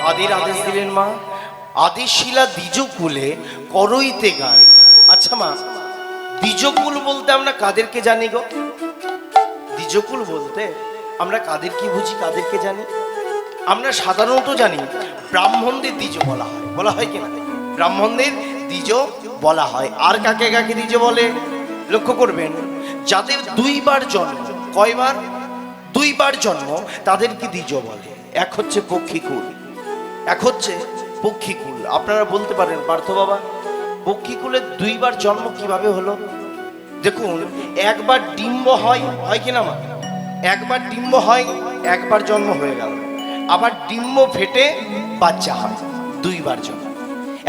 আদির আদেশ দিলেন মা, আদিশিলা দ্বিজকুলে করইতে গান। আচ্ছা মা, দ্বিজকুল বলতে আমরা কাদেরকে জানি গো? দ্বিজকুল বলতে আমরা কাদেরকে বুঝি, কাদেরকে জানি? আমরা সাধারণত জানি ব্রাহ্মণদের দ্বিজ বলা হয়, বলা হয় কিনা? ব্রাহ্মণদের দ্বিজ বলা হয়। আর কাকে কাকে দ্বিজ বলে লক্ষ্য করবেন, যাদের দুইবার জন্ম। কয়বার? দুইবার জন্ম, তাদেরকে দ্বিজ বলে। এক হচ্ছে পক্ষীকুল, এক হচ্ছে পক্ষীকুল। আপনারা বলতে পারেন পার্থ বাবা, পক্ষীকুলের দুইবার জন্ম কিভাবে হলো? দেখুন, একবার ডিম্ব হয়, হয় কিনা মা? একবার ডিম্ব হয়, একবার জন্ম হয়ে গেল। আবার ডিম্ব ফেটে বাচ্চা হয়, দুইবার জন্ম।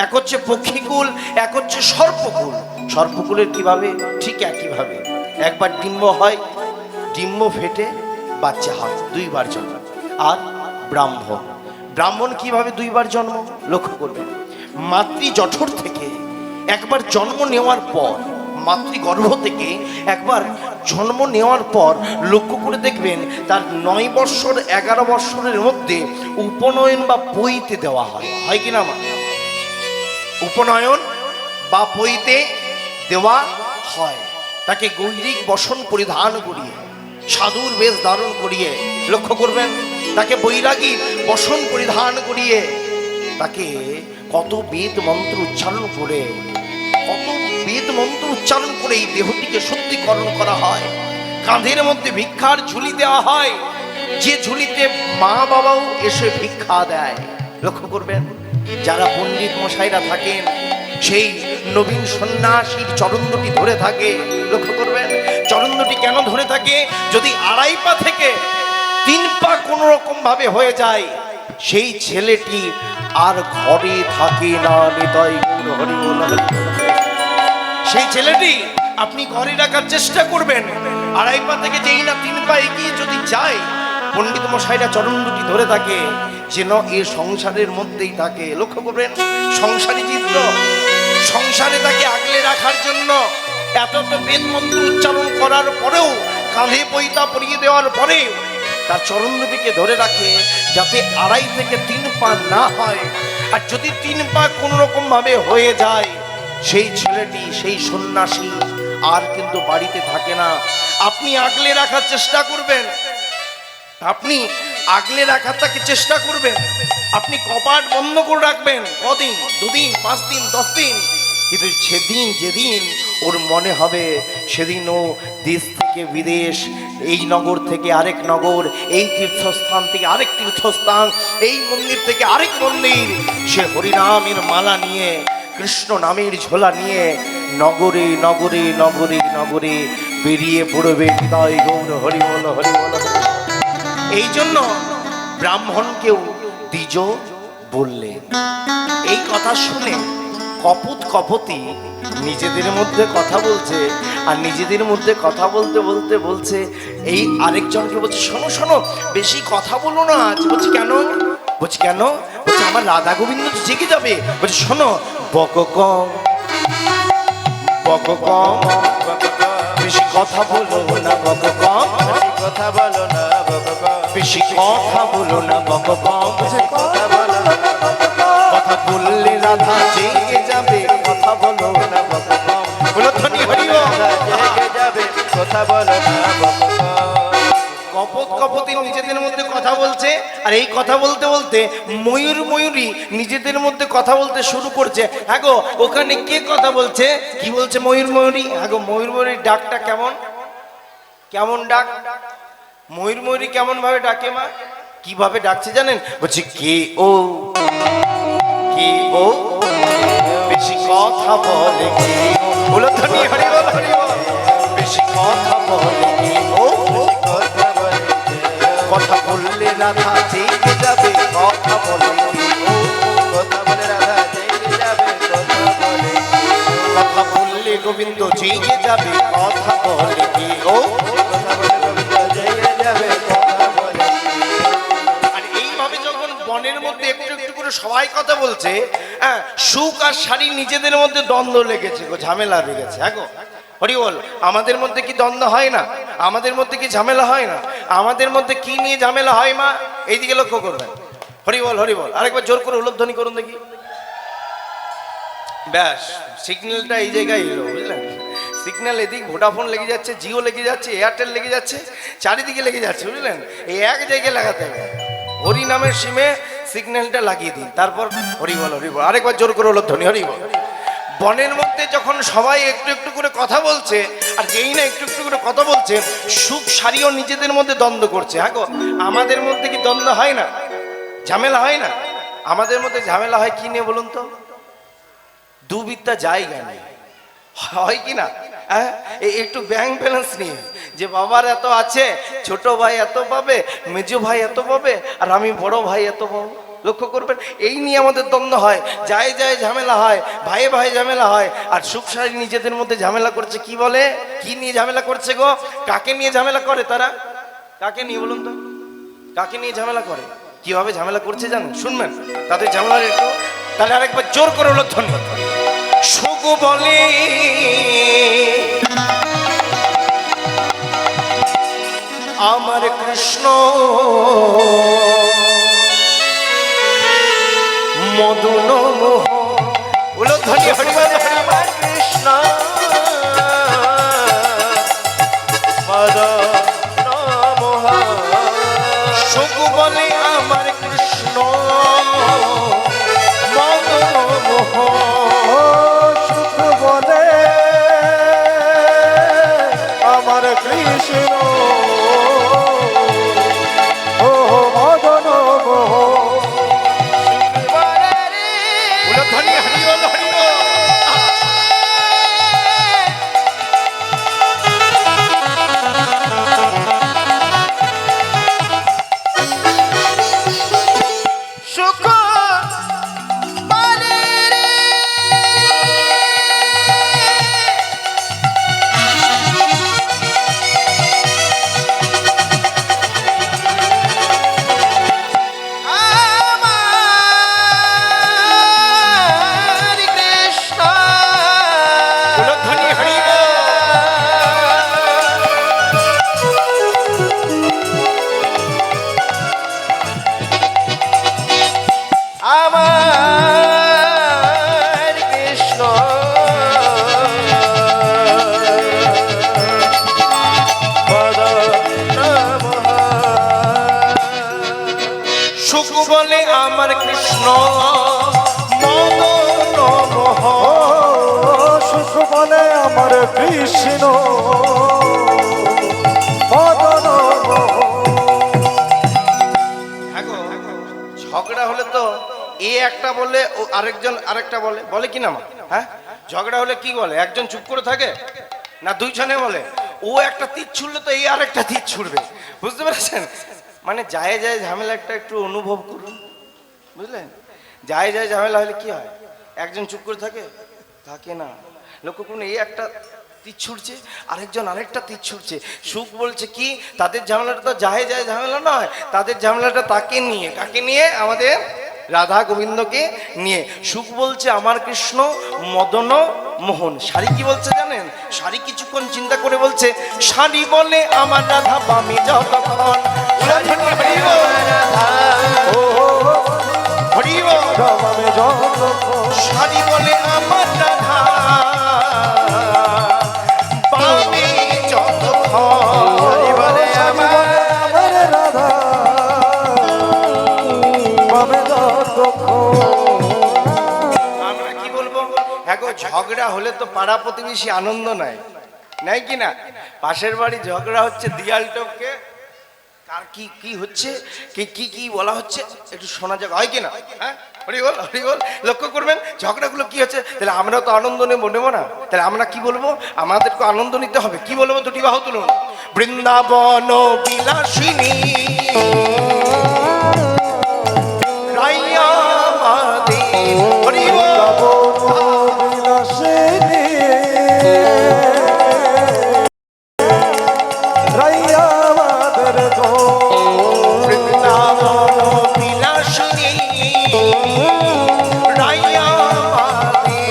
এক হচ্ছে পক্ষীকুল, এক হচ্ছে সর্পকুল। সর্পকুলের কিভাবে? ঠিক একইভাবে, একবার ডিম্ব হয়, ডিম্ব ফেটে বাচ্চা হয়, দুইবার জন্ম। আর ব্রাহ্মণ, ব্রাহ্মণ কিভাবে দুইবার জন্ম? লক্ষ্য করবেন, মাতৃ জঠর থেকে একবার জন্ম নেওয়ার পর, মাতৃগর্ভ থেকে একবার জন্ম নেওয়ার পর লক্ষ্য করে দেখবেন তার 9 বৎসর 11 বৎসরের মধ্যে উপনয়ন বা পৈতে দেওয়া হয়, হয় কিনা মা? উপনয়ন বা পৈতে দেওয়া হয়। তাকে গৈরিক বসন পরিধান করিয়ে, সাধুর বেশ ধারণ করিয়ে, লক্ষ্য করবেন, তাকে বৈরাগীর বসন পরিধান করিয়ে, তাকে কত বেদ মন্ত্র উচ্চারণ করে, কত বেদ মন্ত্র উচ্চারণ করে এই দেহটিকে শুদ্ধিকরণ করা হয়। কাঁধের মধ্যে ভিক্ষার ঝুলি দেওয়া হয়, যে ঝুলিতে মা বাবাও এসে ভিক্ষা দেয়। লক্ষ্য করবেন, যারা পণ্ডিত মশাইরা থাকেন সেই নবীন সন্ন্যাসীর চরণ দুটি ধরে থাকে। লক্ষ্য করবেন, চরণ দুটি কেন ধরে থাকে? যদি 2.5 পা থেকে 3 পা কোন রকম ভাবে হয়ে যায়, সেই ছেলেটি আর ঘরে থাকে না। নিতাই গৌর হরি বল। সেই ছেলেটি আপনি ঘরে রাখার চেষ্টা করবেন, 2.5 পা থেকে যেই না 3 পা এগিয়ে যদি যায়, পণ্ডিত মশাইরা চরণ দুটি ধরে থাকে যেন এ সংসারের মধ্যেই থাকে। লক্ষ্য করবেন, সংসারী চিত্র, সংসারে তাকে আগলে রাখার জন্য এত বেদ মন্ত্র উচ্চারণ করার পরেও, কাঁধে পৈতা পরিয়ে দেওয়ার পরেও তার চরণ দুটিকে ধরে রাখে যাতে 2.5 থেকে 3 পা না হয়। আর যদি 3 পা কোন রকম ভাবে হয়ে যায়, সেই ছেলেটি, সেই সন্ন্যাসী আর কিন্তু বাড়িতে থাকে না। আপনি আগলে রাখার চেষ্টা করবেন, আপনি আগলে রাখার তাকে চেষ্টা করবেন, আপনি কপাট বন্ধ করে রাখবেন। কদিন? 2 দিন, 5 দিন, 10 দিন। কিন্তু সেদিন যেদিন ওর মনে হবে, সেদিন ও দেশ থেকে বিদেশ, এই নগর থেকে আরেক নগর, এই তীর্থস্থান থেকে আরেক তীর্থস্থান, এই মন্দির থেকে আরেক মন্দির, সে হরিনামের মালা নিয়ে, কৃষ্ণ নামের ঝোলা নিয়ে নগরে নগরে নগরে নগরে বেরিয়ে পড়বে। হৃদয় গৌর হরি বল, হরি বল। এই জন্য ব্রাহ্মণকেও দ্বিজ বললেন। এই কথা শুনে কপট কপতি নিজেদের মধ্যে কথা বলছে, আর নিজেদের মধ্যে কথা বলতে বলতে বলছে, এই আরেকজনকে বলছে, শোনো শোনো, বেশি কথা বলো না। বলছি কেন? বলছি কেন? বলছে আমার রাধা গোবিন্দ তো জেগে যাবে। বলছে শোনো, বক কম, বক কম, বেশি কথা বলো না, বক কম, কথা বলো না, বেশি কথা বলো না, বক কম, কথা বলো না, কথা বললে রাধা জেগে যাবে, কথা বলো না, বক কম। বলো ধনী হরি বল। জেগে যাবে, কথা বলো না, কপট কপতি নিজেদের মধ্যে কথা বলছে, আর এই কথা বলতে বলতে ময়ূর ময়ূরী নিজেদের মধ্যে কথা বলতে শুরু করছে। হ্যাঁ গো, ওখানে কে কথা বলছে? কি বলছে ময়ূর ময়ূরী? হ্যাঁ গো, ময়ূর ময়ূরীর ডাকটা কেমন, কেমন ডাক? ময়ূর ময়ূরী কেমন ভাবে ডাকে মা? কিভাবে ডাকছে জানেন? বলছে কে ও, কে ও, বেশি কথা বলে কে ও। বলো ধনী হরি বল, হরি বল। বেশি কথা বলে কে ও, কথা বলে, কথা বললে রাধা জেগে যাবে, কথা বলে কে ও, কথা বলে রাধা জেগে যাবে, কথা বলে, কথা বললে গোবিন্দ জেগে যাবে, কথা বলে কে ও। কথা বলে গোবিন্দ জেগে যাবে, কথা বলে। আর এইভাবে যখন বনের মধ্যে একটু একটু করে সবাই কথা বলছে, হ্যাঁ, সুখ আর শাড়ি নিজেদের মধ্যে দ্বন্দ্ব লেগেছে গো, ঝামেলা লেগেছে। হ্যাঁ গো হরি বল। আমাদের মধ্যে কি দ্বন্দ্ব হয় না? আমাদের মধ্যে কি ঝামেলা হয় না? আমাদের মধ্যে কি নিয়ে ঝামেলা হয় মা? এইদিকে লক্ষ্য করবেন, হরি বল হরি বল। আরেকবার জোর করে উলধ্বনি করুন দেখি। ব্যাস, সিগন্যালটা এই জায়গায় এলো, বুঝলেন? সিগন্যাল এদিক ভোডাফোন লেগে যাচ্ছে, জিও লেগে যাচ্ছে, এয়ারটেল লেগে যাচ্ছে, চারিদিকে লেগে যাচ্ছে, বুঝলেন? এই এক জায়গায় লাগাতে হবে। হরি নামের সিমে সিগন্যালটা লাগিয়ে দিন, তারপর হরি বল হরি বল। আরেকবার জোর করে উলধ্বনি হরি বল। বনের মধ্যে যখন সবাই একটু একটু করে কথা বলছে, আর যেই না একটু একটু করে কথা বলছে, সুখ সারিও নিজেদের মধ্যে দ্বন্দ্ব করছে। হ্যাঁ গো, আমাদের মধ্যে কি দ্বন্দ্ব হয় না? ঝামেলা হয় না? আমাদের মধ্যে ঝামেলা হয় কি নিয়ে বলুন তো? দুবিদ্যা জায়গা নেই, হয় কি না? হ্যাঁ, একটু ব্যাংক ব্যালেন্স নিয়ে, যে বাবার এত আছে, ছোট ভাই এত পাবে, মেজো ভাই এত পাবে, আর আমি বড় ভাই এত পাবো। লক্ষ্য করবেন, এই নিয়ে আমাদের দ্বন্দ্ব হয়, যায় যায় ঝামেলা হয়, ভাইয়ে ভাই ঝামেলা হয়। আর সুখসারী নিজেদের মধ্যে ঝামেলা করছে, কি বলে? কি নিয়ে ঝামেলা করছে গো? কাকে নিয়ে ঝামেলা করে তারা? কাকে নিয়ে বলুন তো? কাকে নিয়ে ঝামেলা করে? কিভাবে ঝামেলা করছে জানেন? শুনবেন তাদের ঝামেলার একটু। তাহলে আরেকবার জোর করে হলো ধন্যবাদ। সুখ বলে আমার কৃষ্ণ, মদন উলধ্বনি হরি বল হরি বল। কৃষ্ণ মদন মোহন। সুখ বলে আমার কৃষ্ণ, মদন মোহন। সুখ বলে আমার কৃষ্ণ, ও মদন মোহন। উলধ্বনি হরি বল হরি বল। সুখ বলে রে আমার কৃষ্ণ, উলধ্বনি হরি বল। আমার কৃষ্ণ মদন মোহন। সুখ বলে আমার কৃষ্ণ, মদন মোহন। সুখ বলে আমার কৃষ্ণ, মদন হ্যাঁ গো, ঝগড়া হলে তো এ একটা বলে ও আরেকজন আরেকটা বলে, বলে কি না মা? হ্যাঁ, ঝগড়া হলে কি বলে? একজন চুপ করে থাকে না দুইজনে বলে? ও একটা তীর ছুড়লে তো এই আরেকটা তীর ছুড়বে, বুঝতে পেরেছেন? মানে যায় যায় ঝামেলা একটা একটু অনুভব করুন, বুঝলেন? যায় যায় ঝামেলা হলে কি হয়? একজন চুপ করে থাকে? থাকে না। লক্ষ্য করুন, এই একটা তীর ছুটছে, আরেকজন আরেকটা তীর ছুটছে। সুখ বলছে কি, তাদের ঝামেলাটা তো যায় যায় ঝামেলা নয়, তাদের ঝামেলাটা তাকে নিয়ে। কাকে নিয়ে? আমাদের রাধা গোবিন্দকে নিয়ে। সুখ বলছে আমার কৃষ্ণ, মদন মোহন। শাড়ি কি বলছে জানেন? শাড়ি কিছুক্ষণ চিন্তা করে বলছে, শাড়ি বলে আমার রাধা বামে যতক্ষণ। উলধ্বনি হরি বল। হরি বল। শাড়ি বলে আমার রাধা বামে যতক্ষণ। শাড়ি বলে আমার রাধা বামে যতক্ষণ। আমরা কি বলবো? হ্যাঁ গো, ঝগড়া হলে তো পাড়া প্রতিবেশী আনন্দ নেয়, নাই কি না? পাশের বাড়ি ঝগড়া হচ্ছে, দিয়াল টপকে কার কি কি হচ্ছে, কি কি কি বলা হচ্ছে, একটু শোনা যাক, হয় কি না? হ্যাঁ, হরি বল হরি বল। লক্ষ্য করবেন ঝগড়াগুলো কি হচ্ছে। তাহলে আমরা তো আনন্দ নেবো না? তাহলে আমরা কি বলবো? আমাদেরকে আনন্দ নিতে হবে। কি বলবো? দুটি বাহু তুলুন। বৃন্দাবন বিলাসিনী রাইয়া মাদে। হরি বল। বৃন্দাবন বিলাসিনী রাইয়া মাদে।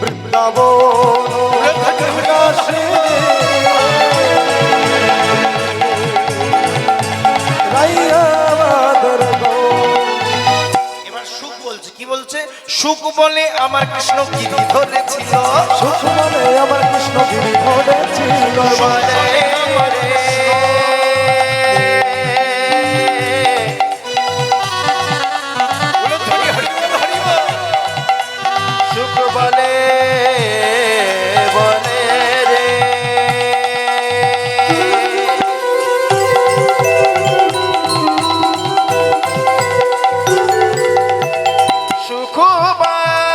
বৃন্দাবন আমার কৃষ্ণ গিরি ধরেছিল সুখ বলে আমার কৃষ্ণ গিরি ধরেছিল বলে সুখ বলে বলে রে সুখ বলে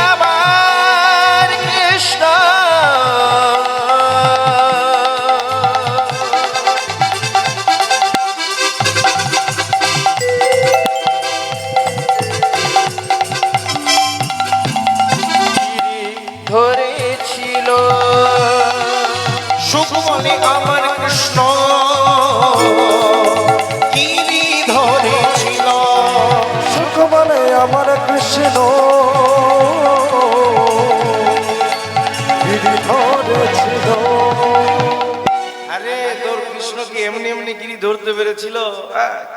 আমার কৃষ্ণ ধরেছিল সুখ বলে আমার কৃষ্ণ গিরি ধরেছিল সুখ বলে আমার কৃষ্ণ গিরি ধরেছিল আরে তোর কৃষ্ণকে এমনি এমনি গিরি ধরতে পেরেছিল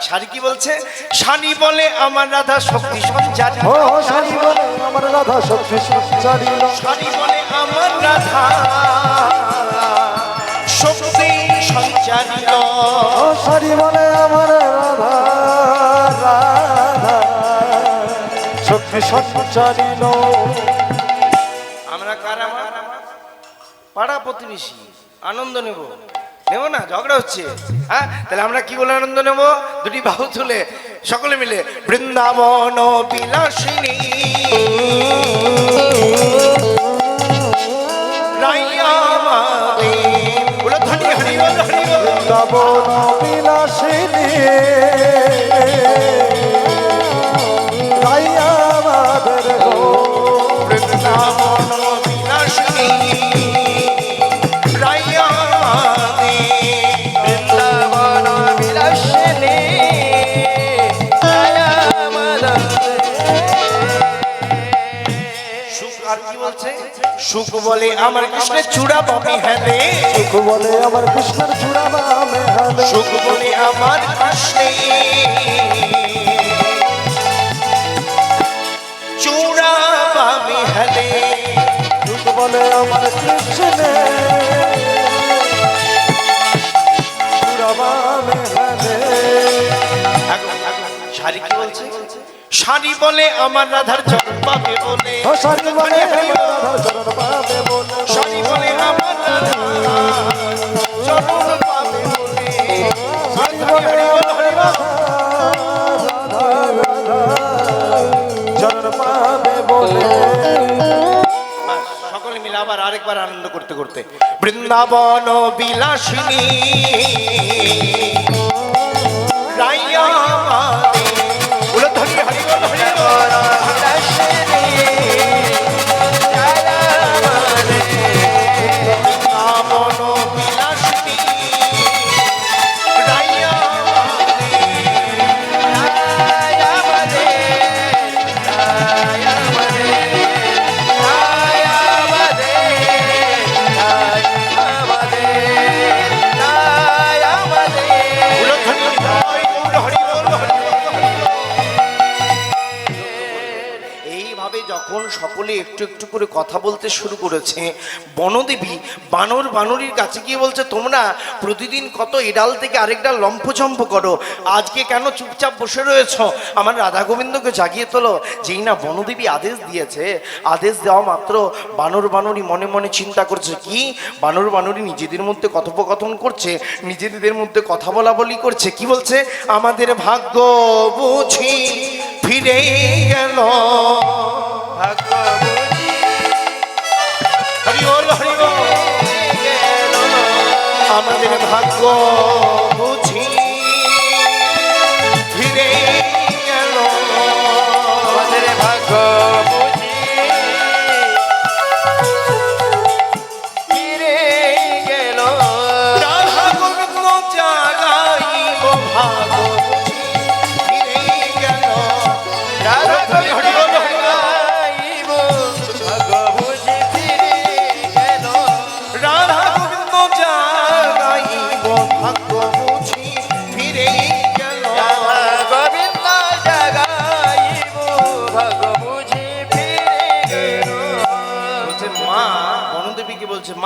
শাড়ি কি বলছে শানি বলে আমার রাধা শক্তি সঞ্চারী ও শাড়ি বলে আমার রাধা শক্তি সঞ্চারিল শানি বলে আমার রাধা শক্তি সঞ্চারিত ও শাড়ি বলে আমার রাধা রাধা শক্তি সঞ্চারিল আমরা কারা পাড়া প্রতিবেশী আনন্দ নেব নেব না ঝগড়া হচ্ছে হ্যাঁ তাহলে আমরা কি বলে আনন্দ নেব দুটি বাহু তুলে সকলে মিলে বৃন্দাবন বিলাসিনী রাইয়া মাদে বলো ধন্য হরি বল হরি বল বৃন্দাবন বিলাসিনী রাইয়া মাদের গো বৃন্দাবন বিলাসিনী রাইয়া মাদে বৃন্দাবন বিলাসিনী সুখ আর কি বলছে সুখ বলে আমার কৃষ্ণের চূড়া বামে হেলে সুখ বলে আমার কৃষ্ণের চূড়া বামে হেলে সুখ বলে আমার কৃষ্ণে চূড়া বামে হেলে সুখ বলে আমার কৃষ্ণে চূড়া বামে হেলে শাড়ি কি বলছে শাড়ি বলে আমার রাধার চরণ পাবে বলে ও শাড়ি বলে আমার রাধার চরণ পাবে বলে শাড়ি বলে আমার রাধা চরণ পাবে বলে শাড়ি বলে আমার রাধা রাধা রাধা চরণ পাবে বলে বাস, সকলে মিলে আবার আরেকবার আনন্দ করতে করতে বৃন্দাবন বিলাসিনী রাইয়া মাদে বলো ধরি হরি বল হরি বল বৃন্দাবন বিলাসিনী রাইয়া বলো ধরি হরি বল হরি বল এইভাবে যখন সকলে একটু একটু করে কথা বলতে শুরু করেছে বনদেবী বানর বানরীর কাছে গিয়ে বলছে তোমরা প্রতিদিন কত এডাল থেকে আরেক ডাল লম্ফঝম্প করো আজকে কেন চুপচাপ বসে রয়েছো আমার রাধা গোবিন্দকে জাগিয়ে তোলো যেই না বনদেবী আদেশ দিয়েছে আদেশ দেওয়া মাত্র বানর বানরী মনে মনে চিন্তা করছে কি বানর বানরী নিজেদের মধ্যে কথোপকথন করছে নিজেদের মধ্যে কথা বলা বলি করছে কি বলছে আমাদের ভাগ্য বুঝি ফিরে গেল হরি বল হরি বল আমাদের ভাগ্য বুঝি ফিরে গেল আমাদের ভাগ্য বুঝি ফিরে গেল রাধা গোবিন্দ জাগাইব ভাগ্য বুঝি ফিরে গেল রাধা হরি বল হরি বল গাইব ভাগ্য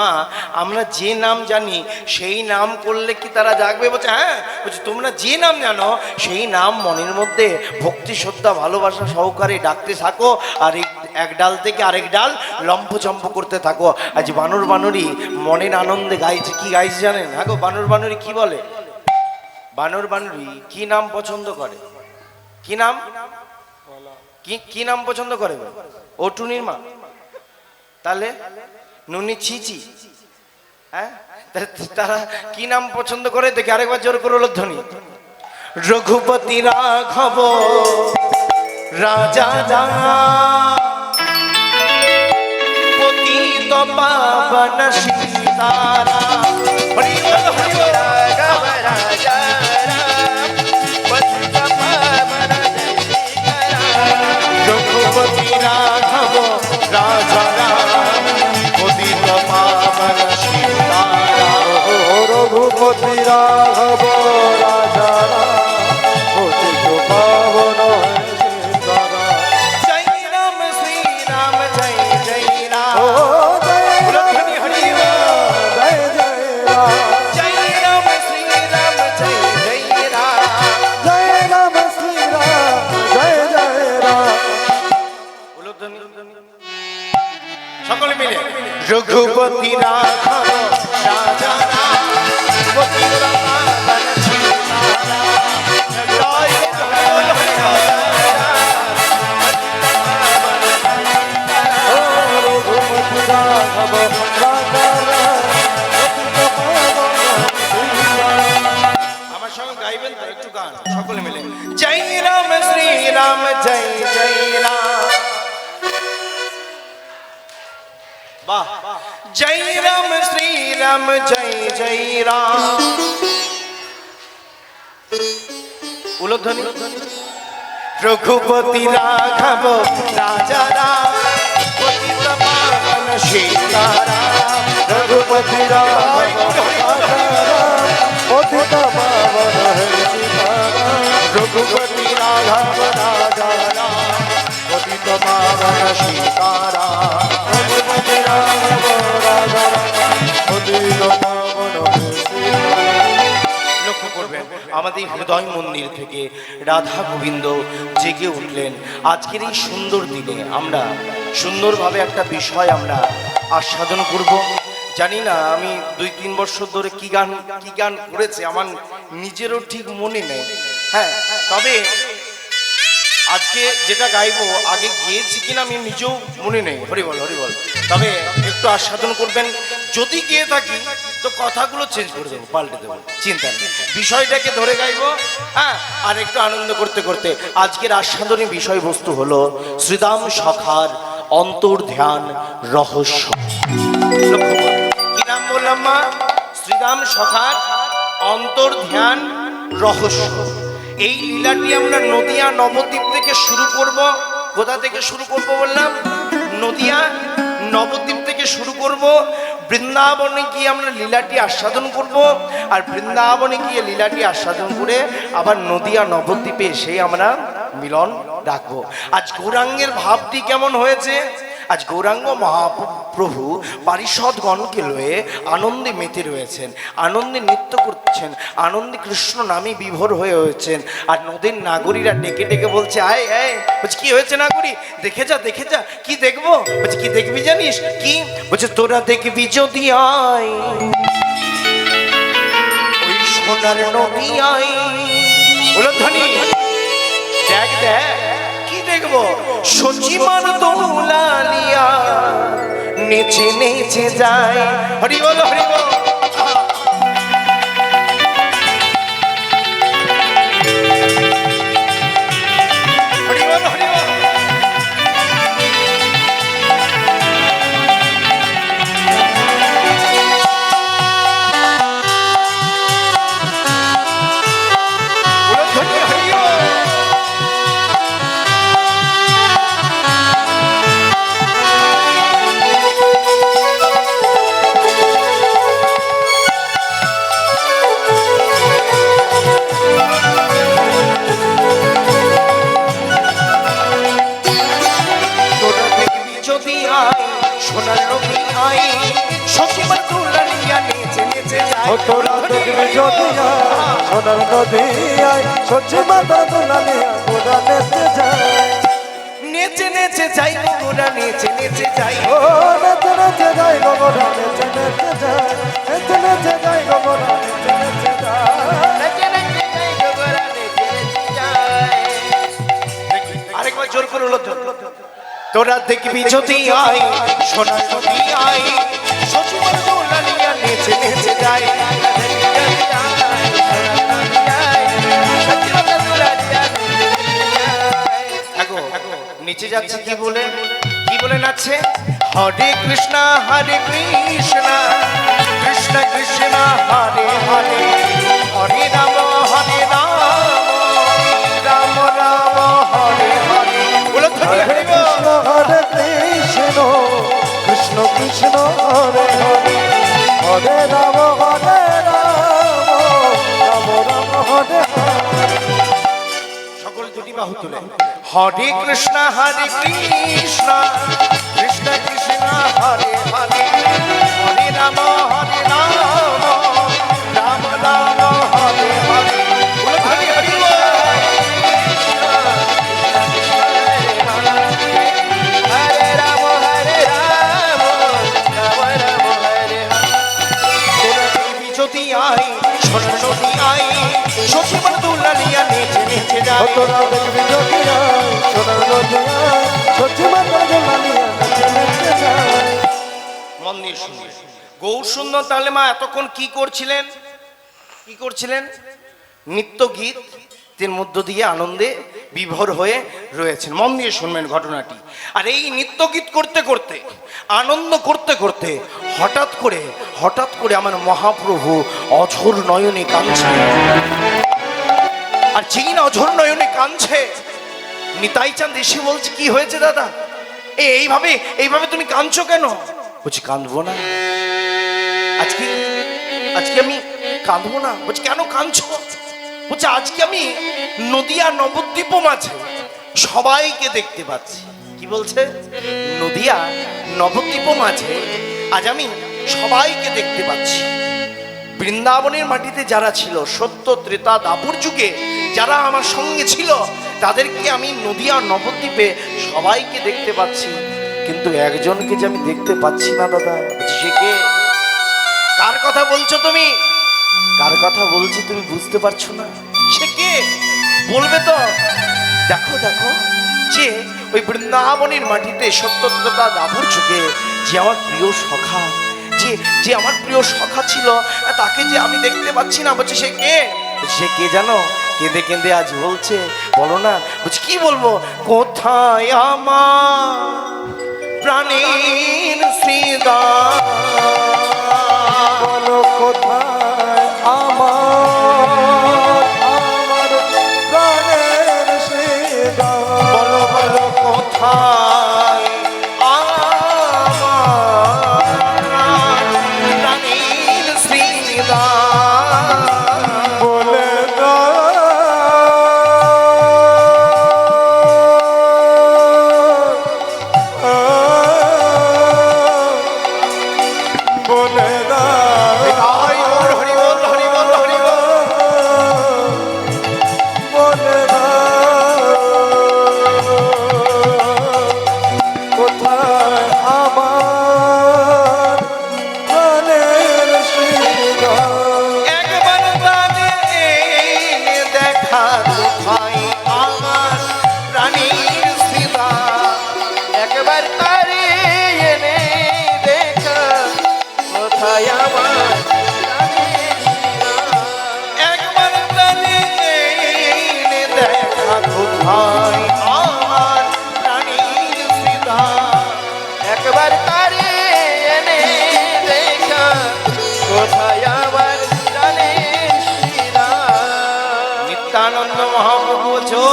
মা আমরা যে নাম জানি সেই নাম করলে কি তারা জাগবে? বলছে হ্যাঁ। বলছে তোমরা যে নাম জানো সেই নাম মনের মধ্যে ভক্তি শ্রদ্ধা ভালোবাসা সহকারে ডাকতে থাকো, আর এক ডাল থেকে আরেক ডাল লম্ফচম্প করতে থাকো। আজ বানর বানরী মনের আনন্দে গাইছে। কি গাইছে জানেন? হ্যাঁ গো, বানর বানরী কি বলে? বানর বানরী কি নাম পছন্দ করে? কি নাম? কি নাম পছন্দ করে? ও টুনির মা? তাহলে নুনি ছিচি? হ্যাঁ, তারা কি নাম পছন্দ করে দেখি আরেকবার জোর করে ধ্বনি। রঘুপতি রাঘব রাজা পতিত পাবন সীতারা। হরি বল, হরি বল। রাঘব রাজা রাম, পতিত পাবন সীতারাম। রঘুপতি রাঘব রাজা পতিত পাবন সীতারা। রঘুপতি রাঘব রাজা পতিত পাবন সীতারাম। জয় রাম শ্রী রাম জয় জয় রাম। ও জয় ধ্বনি হরি বল। জয় জয় রাম, জয় রাম শ্রী রাম জয় জয় রাম। জয় রাম শ্রী রাম জয় জয় রাম। সকলে মিলে রঘুপতি রাঘব রাজা রাম পতিত পাবন সীতারা। জয় বল, হরি বল। ও রঘুপতি রাঘব রাজা রাম পতিত পাবন সীতারাম। আমার সঙ্গে গাইবেন তো একটু গান সকলে মিলে। জয় রাম শ্রী রাম জয় জয় রাম। বাহ। জয় রাম শ্রী রাম জয় জয় রাম। উলধ্বনি। রঘুপতি রাঘব রাজা রাম পতিত পাবন সীতারা। রঘুপতি রাঘব রাজা রাম পতিত পাবন সীতারাম। রঘুপতি রাঘব রাজা রাম পতিত পাবন সীতারা। রঘুপতি রাঘব রাজা রাম পতিত পাবন সীতারাম। লক্ষ্য করবেন আমাদের হৃদয় মন্দির থেকে রাধা গোবিন্দ জেগে উঠলেন। আজকের এই সুন্দর দিনে আমরা সুন্দরভাবে একটা বিষয় আমরা আস্বাদন করব। জানি না আমি 2-3 বছর ধরে কি গান করেছে আমার নিজেরও ঠিক মনে নেই। হ্যাঁ, তবে আজকে যেটা গাইবো আগে গিয়েছি কিনা আমি নিজেও মনে নেই। হরি বল, হরি বল। তবে একটু আস্বাদন করবেন। যদি গিয়ে থাকি তো কথাগুলো চেঞ্জ করে দেবো, পাল্টে দেবো, চিন্তা নেই। বিষয়টাকে ধরে গাইবো। হ্যাঁ, আর একটু আনন্দ করতে করতে আজকের আস্বাদনী বিষয়বস্তু হলো শ্রীদাম সখার অন্তর ধ্যান রহস্য। লক্ষ্য করো, কি নাম বললাম মা? শ্রীদাম সখার অন্তর ধ্যান রহস্য। এই লীলাটি আমরা নদিয়া নবদ্বীপ থেকে শুরু করব। কোথা থেকে শুরু করব বললাম? নদিয়া নবদ্বীপ থেকে শুরু করব। বৃন্দাবনে গিয়ে আমরা লীলাটি আস্বাদন করব, আর বৃন্দাবনে গিয়ে লীলাটি আস্বাদন করে আবার নদিয়া নবদ্বীপে এসে আমরা মিলন ডাকবো। আজ গৌরাঙ্গের ভাবটি কেমন হয়েছে? আজ গৌরাঙ্গ মহাপ্রভু পারিষদগণকে লয়ে আনন্দে মেতে রয়েছেন, আনন্দে নৃত্য করছেন, আনন্দে কৃষ্ণ নামে বিভোর হয়ে হয়েছেন। আর নদীর নাগরীরা ডেকে ডেকে বলছে আয় আয়। বলছে কি হয়েছে নাগরী? দেখে যা দেখে যা। কি দেখবো? বলছে কি দেখবি জানিস কি? বলছে তোরা দেখবি যদি আয় ওই সোনার নদী আয়। বলো ধ্বনি, দেখ দেখ কি দেখবো? সচিমান দৌলালিয়া নেচে নেচে যায়। হরি বল, হরি বল। হরি বল, হরি বল। উলধ্বনি, হরি বল। ও তোরা দেখবি যদি আয় সোনার নদী আয় সচি মাতা দুলালিয়া গোরা নেচে যায় নেচে নেচে যাই গো গোরা নেচে নেচে যাই ও নেচে নেচে যাই গো গোরা নেচে নেচে যায় নেচে নেচে যাই গো গোরা নেচে নেচে যায় নেচে নেচে যাই গো গোরা নেচে নেচে যায়। আরেকবার জোর করে হলো তোরা দেখবি যদি আয় সোনা নদী আয় সচিমার দোলালিয়া নেচে নেচে যায় দেখো নিচে যাচ্ছে কি বলে নাচছে হরে কৃষ্ণ কৃষ্ণ কৃষ্ণ হরে হরে হরে রাম রাম রাম হরে হরে বলো তো হরে হরি বল। কৃষ্ণ কৃষ্ণ কৃষ্ণ হরে হরে হরে রাম রাম রাম হরে হরে সকল দুটি বাহু তুলে হরে কৃষ্ণ কৃষ্ণ কৃষ্ণ কৃষ্ণ হরে হরে হরে রাম রাম রাম হরে হরে বলো তো হরি হরি বল। হরে রাম রাম রাম হরে তোরা দেখবি যদি আয় সোনা নদী আয় সচিমার দোলালিয়া নেচে নেচে ও যায় তোরা দেখবি যদি আয় সোনার নদী আয় সচি মাতা দুলালিয়া নেচে নেচে যায় মন দিয়ে শুনবে গৌর সুন্দর তাহলে মা এতক্ষণ কি করছিলেন নৃত্য গীতের মধ্য দিয়ে আনন্দে বিভোর হয়ে রয়েছেন। মন দিয়ে শুনবেন ঘটনাটি। আর এই নৃত্য গীত করতে করতে আনন্দ করতে করতে হঠাৎ করে আমার মহাপ্রভু অঝোর নয়নে কাঁদছে। আর যেই না অঝোর নয়নে কাঁদছে নিতাই চাঁদ এসে বলছে কি হয়েছে দাদা এইভাবে তুমি কাঁদছো কেন? বলছি কাঁদবো না আজকে আমি কাঁদবো না। বলছি কেন কাঁদছো? বলছে আজকে আমি নদিয়া নবদ্বীপ মাঝে সবাইকে দেখতে পাচ্ছি। কি বলছে? নদিয়া নবদ্বীপ মাঝে আজ আমি সবাইকে দেখতে পাচ্ছি। বৃন্দাবনের মাটিতে যারা ছিল সত্য ত্রেতা দাপুর যুগে যারা আমার সঙ্গে ছিল তাদেরকে আমি নদিয়া নবদ্বীপে সবাইকে দেখতে পাচ্ছি, কিন্তু একজনকে যে আমি দেখতে পাচ্ছি না দাদা। সে কে? কার কথা বলছো তুমি? কার কথা বলছি তুমি বুঝতে পারছো না? সে কে বলবে তো? দেখো যে ওই বৃন্দাবনের মাটিতে সত্যতা দাপুর যুগে যে আমার প্রিয় সখা, যে আমার প্রিয় সখা ছিল তাকে যে আমি দেখতে পাচ্ছি না। বলছে সে কে? সে কে জানো? কেঁদে কেঁদে আজ বলছে বলো না। বলছি কি বলবো? কোথায় আমার প্রাণীর শ্রীদাম, বলো কোথায় আমার প্রাণের শ্রীরাম বলো কোথায় আমার প্রাণীর শ্রীদাম। বলে দাও বলে দাও হরি বল হরি বল হরি বল হরি বল। বলে দাও কোথায় আমার প্রাণের শ্রীরাম একবার প্রাণে এনে দেখা কোথায় আমার প্রাণীর শ্রীদাম। একবার তারে এনে দেখা কোথায় আমার প্রাণের শ্রীরাম। একবার প্রাণে এনে দেখা কোথায় আমার প্রাণীর শ্রীদাম। একবার তারে এনে দেখা কোথায় আমার প্রাণের শ্রীরাম। নিত্যানন্দ মহাপ্রভু বলছো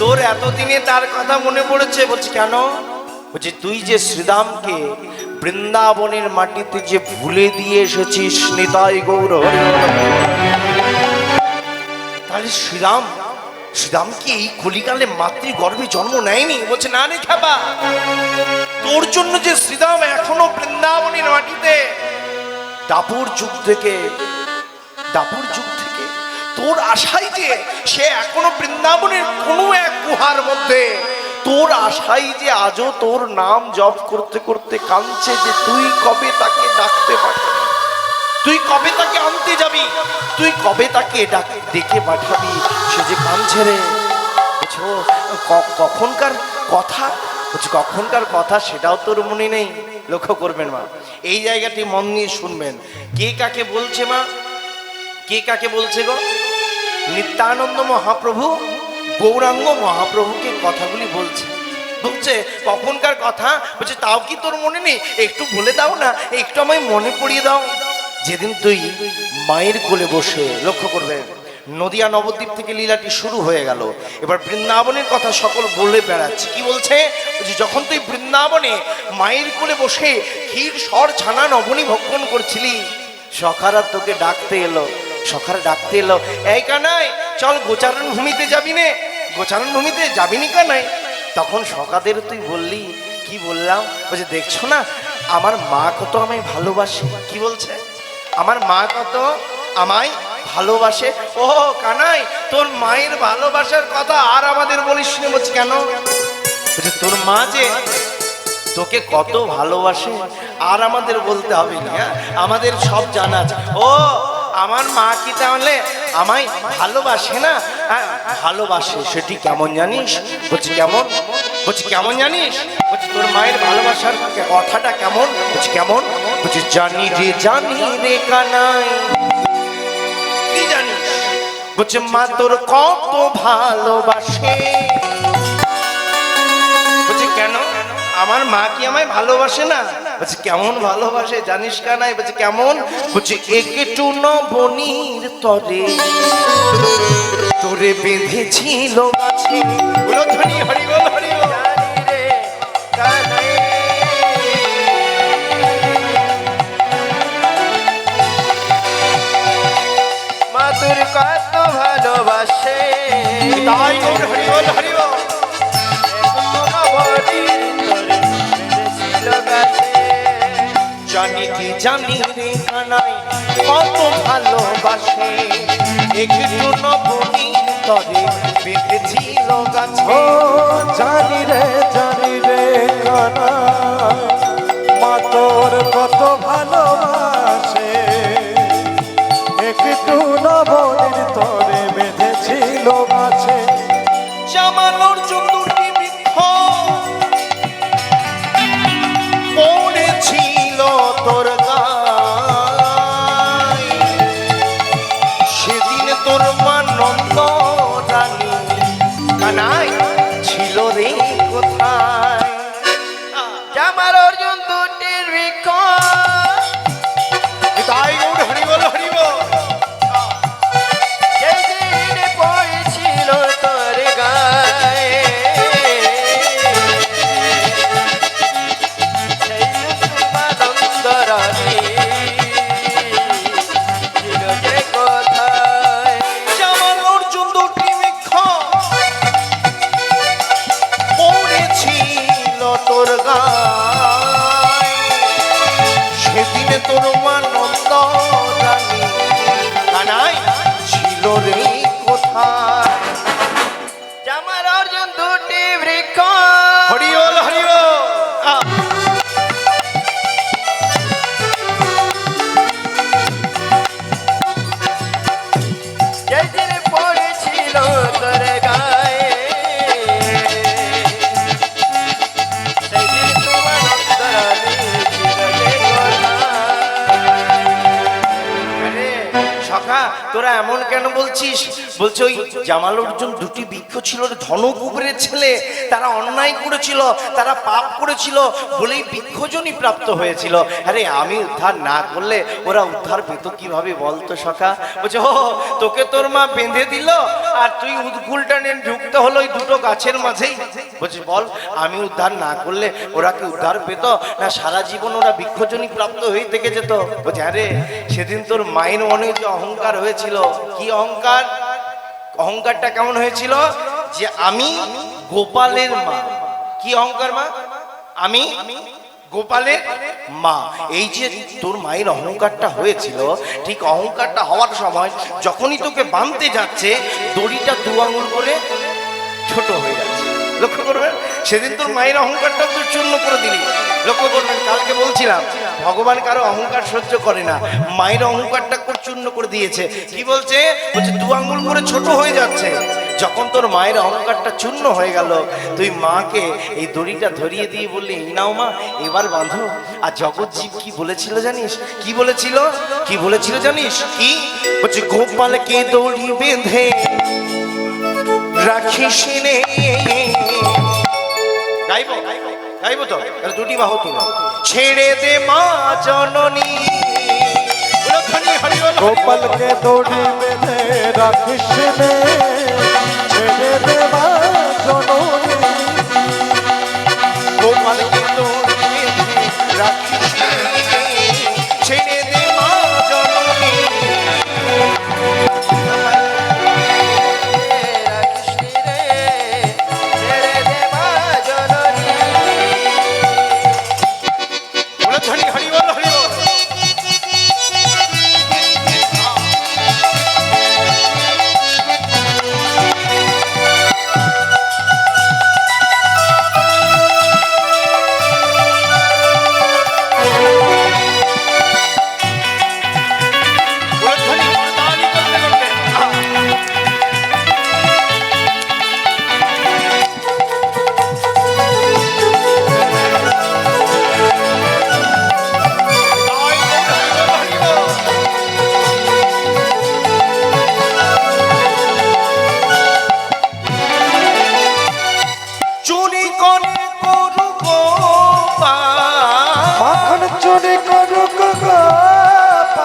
তোর এতদিনে তার কথা মনে পড়েছে? বলছি কেন? বলছি তুই যে শ্রীদামকে বৃন্দাবনের মাটিতে যে ভুলে দিয়ে এসেছিস নিতাই গৌর হরি হরি। তাহলে শ্রীরাম কি এই কলিকালে মাতৃ গর্ভে জন্ম নেয়নি? বলছে না রে খাবা, তোর জন্য যে শ্রীরাম এখনো বৃন্দাবনের মাটিতে দাপুর যুগ থেকে তোর আশাই যে সে এখনো বৃন্দাবনের কোনো এক গুহার মধ্যে তোর আশাই যে আজও তোর নাম জপ করতে করতে কাঁদছে যে তুই কবে তাকে ডাকতে পারবি, তুই কবে তাকে আনতে যাবি, তুই কবে তাকে ডেকে পাঠাবি, সে যে কাঁদছে রে। বুঝছো কখনকার কথা, বলছি কখনকার কথা সেটাও তোর মনে নেই। লক্ষ্য করবেন মা, এই জায়গাটি মন দিয়ে শুনবেন। কে কাকে বলছে মা, কে কাকে বলছে গো? নিত্যানন্দ মহাপ্রভু গৌরাঙ্গ মহাপ্রভুকে কথাগুলি বলছে। বলছে কখনকার কথা, বলছে তাও কি তোর মনে নেই? একটু বলে দাও না, একটু আমায় মনে পড়িয়ে দাও। যেদিন তুই মায়ের কোলে বসে, লক্ষ্য করবে নদিয়া নবদ্বীপ থেকে লীলাটি শুরু হয়ে গেল, এবার বৃন্দাবনের কথা সকল বলে বেড়াচ্ছে। কি বলছে? যখন তুই বৃন্দাবনে মায়ের কোলে বসে ক্ষীর সর ছানা নবনী ভক্ষণ করছিলি, সখারা তোকে ডাকতে এলো, সখারা ডাকতে এলো, এই কানাই চল গোচারণ ভূমিতে যাবি নে, গোচারণ ভূমিতে যাবি নি কানাই? তখন সখাদের তুই বললি, কি বললাম? বলছে দেখছো না আমার মা কত আমায় ভালোবাসে। কি বলছে? আমার মা কত আমায় ভালোবাসে। ও কানাই, তোর মায়ের ভালোবাসার কথা আর আমাদের বলিস নি। বলছে কেন? বলছে তোর মা যে তোকে কত ভালোবাসে আর আমাদের বলতে হবে না, আমাদের সব জানা আছে। ও আমার মা কি তাহলে আমায় ভালোবাসে না? ভালোবাসে, সেটি কেমন জানিস? বলছি কেমন? বলছি কেমন জানিস? বলছি তোর মায়ের ভালোবাসার কথাটা কেমন? বলছি কেমন? বলছি জানি রে কানাই। কি জানিস? বলছে মা তোর কত ভালোবাসে। বলছি কেন? আমার মা কি আমায় ভালোবাসে না? বলছে কেমন ভালোবাসে জানিস কানাই? বলছে কেমন? বলছে একটু নবনীর তরে তোরে বেঁধেছিল গাছে। বলো ধনী হরি বল, হরি বল। মা তোর কত ভালোবাসে, তাই গৌর হরি বল, হরি বল। জানি রে কানাই কত ভালোবাসে, একটু নবনী তরে বেঁধেছিল গাছে। ও জানি রে কানাই মা তোর কত ভালোবাসে, একটু নবনীর তরে বেঁধেছিল গাছে। জামানোর দুটি বৃক্ষ পড়েছিল তোর গায়ে, সেদিন তোর মা নন্দ রানী কানাই ছিল রে কোথায়? জামার অর্জুন দুটির বৃক্ষ, তাই গৌর হরি বল, হরি বল। যেদিন পড়েছিল তোর গায়ে, সেই আনন্দ রানী ছিল যে কোথায়? জামার অর্জুন দুটি বৃক্ষ পড়েছিল তোর গায়ে, সেদিন তোর মা নন্দ রানী কানাই ছিল রে কোথায়? জামার অর্জুন দুটি বৃক্ষ, হরি বল, হরি বল। যেদিন পড়েছিল তোর গায়ে, সেদিন তোমার অন্তরালে ছিল যে আরে সখা, তোরা এমন কেন বলছিস? বলছে ওই জামাল অর্জুন দুটি বৃক্ষ ছিল ধনক উপরের ছেলে, তারা অন্যায় করেছিল, তারা পাপ করেছিল বলেই বৃক্ষজনই প্রাপ্ত হয়েছিল। আরে আমি উদ্ধার না করলে ওরা উদ্ধার পেত কিভাবে বলতো সখা? বলছে ও তোকে তোর মা বেঁধে দিল আর তুই উদ্গুল টানে ঢুকতে হলো ওই দুটো গাছের মাঝেই। বলছে বল আমি উদ্ধার না করলে ওরা কি উদ্ধার পেত না সারা জীবন ওরা বৃক্ষজনই প্রাপ্ত হয়ে থেকে যেত? বলছে আরে সেদিন তোর মায়ের মনে যে অহংকার হয়েছিল। কি অহংকার? অহংকারটা কেমন হয়েছিল? যে আমি গোপালের মা। কি অহংকার মা? আমি গোপালের মা। এই যে তোর মায়ের অহংকারটা হয়েছিল, ঠিক অহংকারটা হওয়ার সময় যখনই তোকে বাঁধতে যাচ্ছে, দড়িটা 2 আঙুল করে ছোট হয়ে যাচ্ছে। লক্ষ্য করবেন, সেদিন তোর মায়ের অহংকারটা তুই চূর্ণ করে দিলি। লক্ষ্য করবেন, কালকে বলছিলাম ভগবান কারো অহংকার সহ্য করে না, মায়ের অহংকারটা চূর্ণ করে দিয়েছে। কি বলছে? বলছে 2 আঙুল করে ছোট হয়ে যাচ্ছে। যখন তোর মায়ের অহংকারটা চূর্ণ হয়ে গেল, তুই মাকে এই দড়িটা ধরিয়ে দিয়ে বললি, এই নাও মা, এবার বাঁধো। আর জগৎজীব কি বলেছিল জানিস? কি বলেছিল? কি বলেছিল জানিস? কি বলছে? গোপালকে দড়ি বেঁধে রাখিস নে। গাইবো গাইবো তো, তাহলে 2টি বাহু তুলো। ছেড়ে দে মা জননী। গোপালকে দড়ি বেঁধে রাখিস নে, ছেড়ে দে মা জননী। গোপালকে দড়ি বেঁধে রাখিস নে, ছেড়ে দে মা জননী। ধনী হরি বল, হরি বল। মাখন চুরি করুক গোপাল,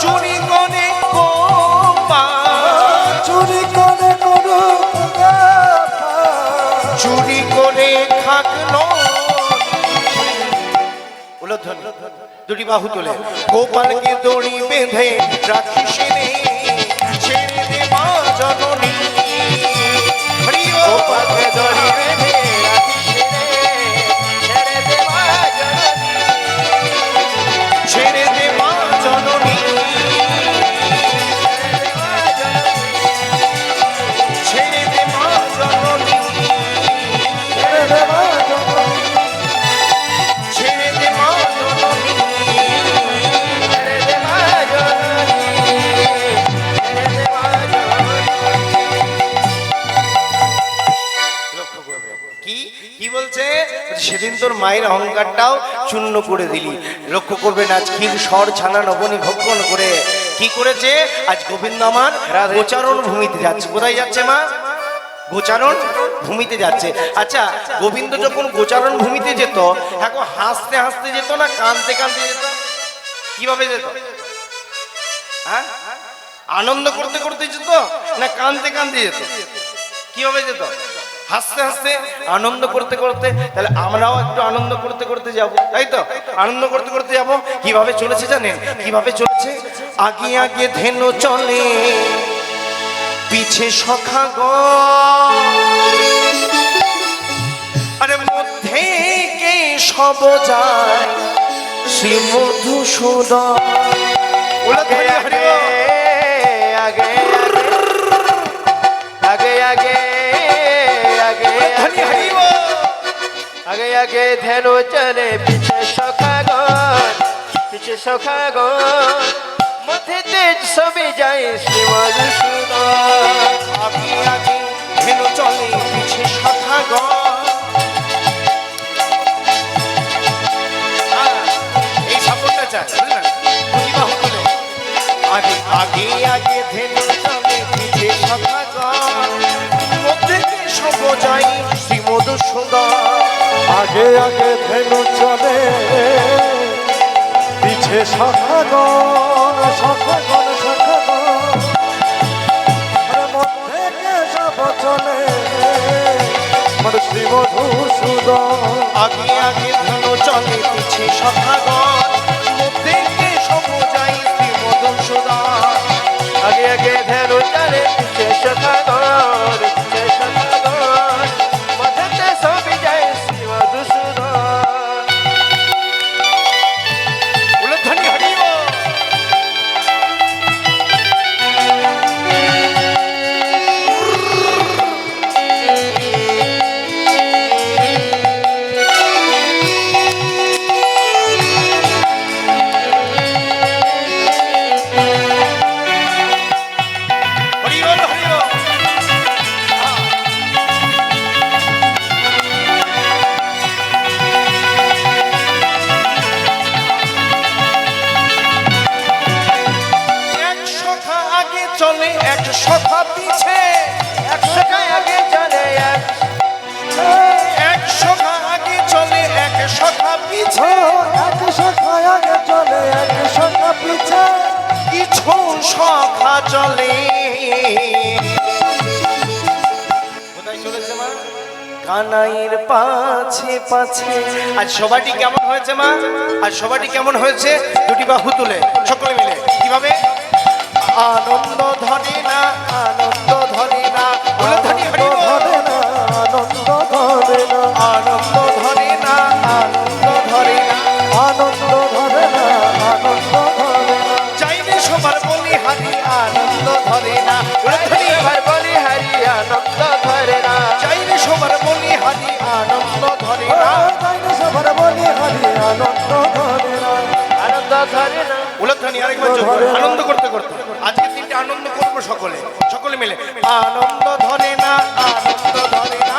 চুরি করে গোপাল, চুরি করে করুক গোপাল। চুরি করে খাক উলধ্বনি, 2টি বাহু তুলে। গোপালকে দড়ি বেঁধে রাখিস নে, ছেড়ে দে মা জননী। হরি বল। গোপালকে দড়ি বেঁধে রাখিস রে, ছেড়ে দে মা জননী। ছেড়ে দে মা জননী। ছেড়ে দে মা জননী। ছেড়ে দে মা জননী। ছেড়ে দে মা জননী। ছেড়ে দে মা জননী, ছেড়ে দে মা জননী। লক্ষ্য করবে কি কি বলছে? সেদিন তোর মায়ের অহংকারটাও চূর্ণ করে দিলি। লক্ষ্য করবেন, আজ ক্ষীর স্বর ছানা নবনী ভক্ষণ করে কি করেছে? আজ গোবিন্দ আমার গোচারণ ভূমিতে যাচ্ছে। কোথায় যাচ্ছে মা? গোচারণ ভূমিতে যাচ্ছে। আচ্ছা, গোবিন্দ যখন গোচারণ ভূমিতে যেত, এখন হাসতে হাসতে যেত না কাঁদতে কাঁদতে যেত? কিভাবে যেত? হ্যাঁ, আনন্দ করতে করতে যেত না কাঁদতে কাঁদতে যেত? কিভাবে যেত? হাসতে হাসতে, আনন্দ করতে করতে। তাহলে আমরাও একটু আনন্দ করতে করতে যাব, তাই তো? আনন্দ করতে করতে যাব। কিভাবে চলেছে জানেন? কিভাবে চলেছে? আগে আগে ধেনু চলে, পিছে সখা গো, আরে মধ্যে কে সব যায় শ্রী মধুসূদন। আগে আগে আগে আগে আগে আগে আগে আগে ধেনু চলে, পিছে সখাগণ, পিছে সখাগণ, মধ্যে তেজ সবে যায় শ্রী মধুসূদন। আগে আগে ধেনু চলে, পিছে সখা গো। এই সাপোর্টটা চাই, বুঝলেন? দুটি বাহু তুলে। আগে আগে আগে ধেনু চলে, পিছে সখা গো, মধ্যে কে সব যায় শ্রী মধুসূদন। আগে আগে ধেনু চলে, পিছে সখাগণ, সখাগণ সখাগণ, আরে মধ্যে কে সব চলে মোর শ্রী মধুসূদন। আগে আগে ধেনু চলে, পিছে সখা গো, মধ্যে কে সব যায় শ্রী মধুসূদন। আগে আগে ধেনু চলে, পিছে সখাগণ, পিছে সখাগণ, মধ্যে সবে যায় শ্রী মধুসূদন। চলে 100 পিছে, 100 আগে চলে 100 আগে চলে 100 পিছে, 100 আগে চলে 100 পিছে, কিছু সখা চলে। কোথায় চলেছে মা? কানাইয়ের পাছে পাছে। আজ সবাটি কেমন হয়েছে মা? আজ সবাটি কেমন হয়েছে? দুটি বাহু তুলে সকলে মিলে কিভাবে আনন্দ ধরে না, আনন্দ ধরে না, উলুধ্বনি হরি বল। ধরে না, আনন্দ ধরে না, আনন্দ ধরে না, আনন্দ ধরে না, আনন্দ ধরে না, আনন্দ ধরে না, চাইলে সবার বলি হারি আনন্দ ধরে না, উলুধ্বনি এবার বলি হারি আনন্দ ধরে না, চাইলে সবার বলি হারি আনন্দ ধরে না, তাইলে সবার বলি হারি আনন্দ ধরে না, আনন্দ ধরে না, উলুধ্বনি আরেকবার জোর করে, আনন্দ করতে করতে আজকে তিনটে আনন্দ করবো সকলে সকলে মিলে আনন্দ ধরে না, আনন্দ ধরে না,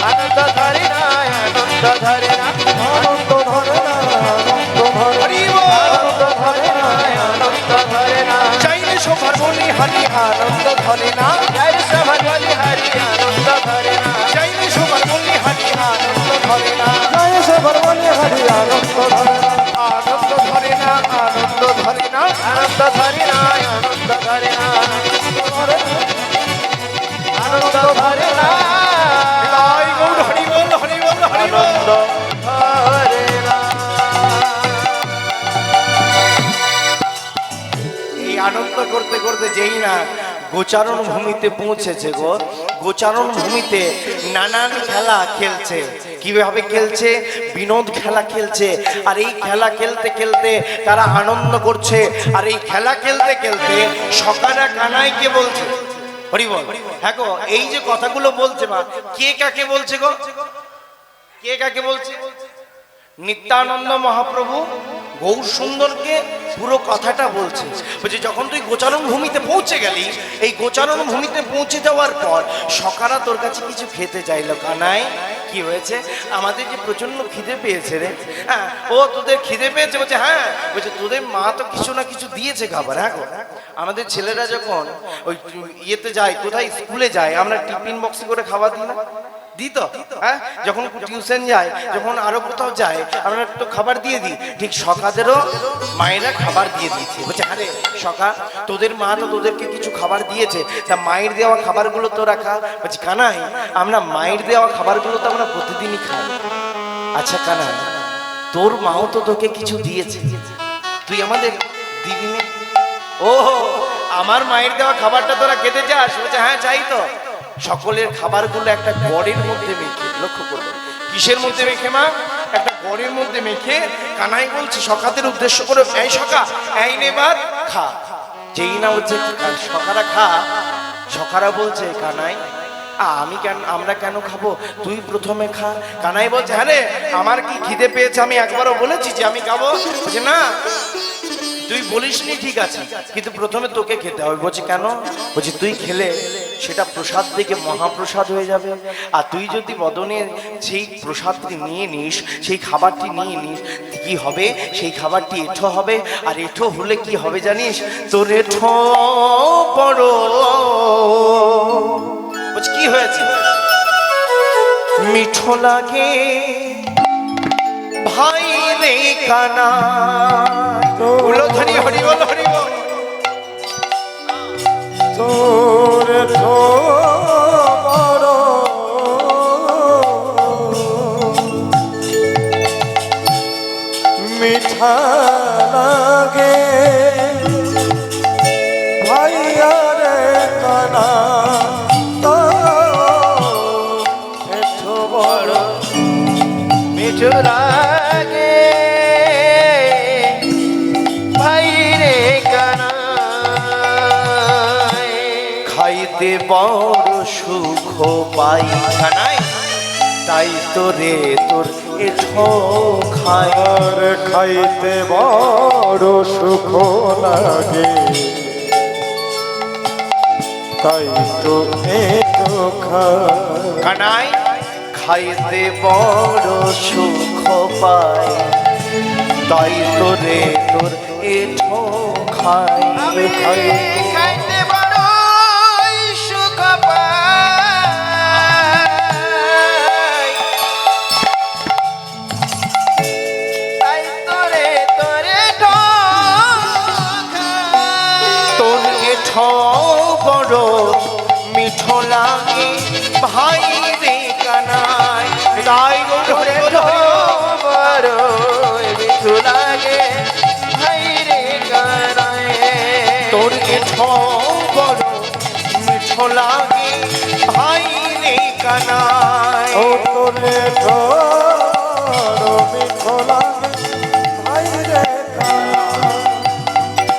আনন্দ ধরে না, আনন্দ ধরে না, আনন্দ ধরে না, আনন্দ ধরে হরি বল। আনন্দ ধরে না, আনন্দ ধরে না, চাইলে সবার বলি হারি আনন্দ ধরে না, জয় সবার বলি হারি আনন্দ ধরে না, চাইলে সবার বলি হারি আনন্দ ধরে না, জয় সবার বলি হারি আনন্দ ধরে না, আনন্দ ধরে না, আনন্দ ধরে না, আনন্দ ধরে না, আনন্দ ধরে না, আনন্দ ধরে না, জয় গৌর হরি বল, হরি বল, হরি বল। আনন্দ ধরে না। এই আনন্দ করতে করতে যেই না গোচারণ ভূমিতে পৌঁছেছে গো, গোচারণ ভূমিতে নানান খেলা খেলছে। কিভাবে খেলছে? বিনোদ খেলা খেলছে। আর এই খেলা খেলতে খেলতে তারা আনন্দ করছে। আর এই খেলা খেলতে খেলতে সকারা কানাইকে বলছে হরি বল। হ্যাঁ গো, এই যে কথাগুলো বলছে মা, কে কাকে বলছে গো? কে কাকে বলছে? নিত্যানন্দ মহাপ্রভু গৌর সুন্দরকে পুরো কথাটা বলছে। বলছে যখন তুই গোচারণ ভূমিতে পৌঁছে গেলি, এই গোচারণ ভূমিতে পৌঁছে যাওয়ার পর সকারা তোর কাছে কিছু খেতে চাইলো। কানাই কি হয়েছে? আমাদের যে প্রচন্ড খিদে পেয়েছে রে। হ্যাঁ, ও তোদের খিদে পেয়েছে? বলছে হ্যাঁ। বলছে তোদের মা তো কিছু না কিছু দিয়েছে খাবার। হ্যাঁ গো, আমাদের ছেলেরা যখন ওই ইয়েতে যায়, কোথায় স্কুলে যায়, আমরা টিফিন বক্সে করে খাবার দিই না? দিত। হ্যাঁ, যখন টিউশন যায়, যখন আরো কোথাও যায়, আমরা একটু খাবার দিয়ে দিই। ঠিক সকাদেরও মায়েরা খাবার দিয়ে দিয়েছে। বলছে আরে সকা, তোদের মা তো তোদেরকে কিছু খাবার দিয়েছে, তা মায়ের দেওয়া খাবারগুলো তোরা খা। বলছি কানাই, আমরা মায়ের দেওয়া খাবারগুলো তো আমরা প্রতিদিনই খাই। আচ্ছা কানাই, তোর মাও তো তোকে কিছু দিয়েছে, তুই আমাদের দিবি না? ও, আমার মায়ের দেওয়া খাবারটা তোরা খেতে চাস? বলছে হ্যাঁ চাই তো। সকলের খাবারগুলো একটা গড়ের মধ্যে মেখে, লক্ষ্য করবে কিসের মধ্যে মেখে মা? একটা গড়ের মধ্যে মেখে কানাই বলছে সকাতের উদ্দেশ্য করে, এই সকা, এই নেবার খা। যেই না হচ্ছে সকারা খা, সকারা বলছে কানাই আমি কেন, আমরা কেন খাবো, তুই প্রথমে খা। কানাই বলছে হ্যাঁ রে, আমার কি খিদে পেয়েছে, আমি একবারও বলেছি যে আমি খাবো? বলছে না, তুই বলিসনি ঠিক আছে, কিন্তু প্রথমে তোকে খেতে হবে। বলছে কেন? বলছে তুই খেলে সেটা প্রসাদ থেকে মহাপ্রসাদ হয়ে যাবে, আর তুই যদি বদনে সেই প্রসাদটি নিয়ে নিস, সেই খাবারটি নিয়ে নিস, কি হবে? সেই খাবারটি এঁঠো হবে, আর এঁঠো হলে কি হবে জানিস? তোর এঁঠো বড়। বলছে কি হয়েছে? মিঠো লাগে ভাই রে কানা। উলুধ্বনি হরি বল, হরি বল। তোর বড় মিঠা লাগে ভাইয়া রে কানা, এঠো বড় মিঠু লাগে ভাই রে কানাই, খাইতে বড় সুখ পাই কানাই, তাই তোরে তোর এঠো খায়। আর খাইতে বড় সুখ লাগে, তাই তো এটো কানাই খাইতে বড় সুখ পাই, তাই তোরে তোর এঠো খায়। আমি খাইতে বড় বড় মিঠো লাগে ভাই রে কানাই তাই ওরে বড় মিঠু লাগে ভাই রে কানাই তোর বড় মিঠো লাগে ভাই রে কানাই ও তোরে ধরো মিঠো লাগে ভাই রে কানাই।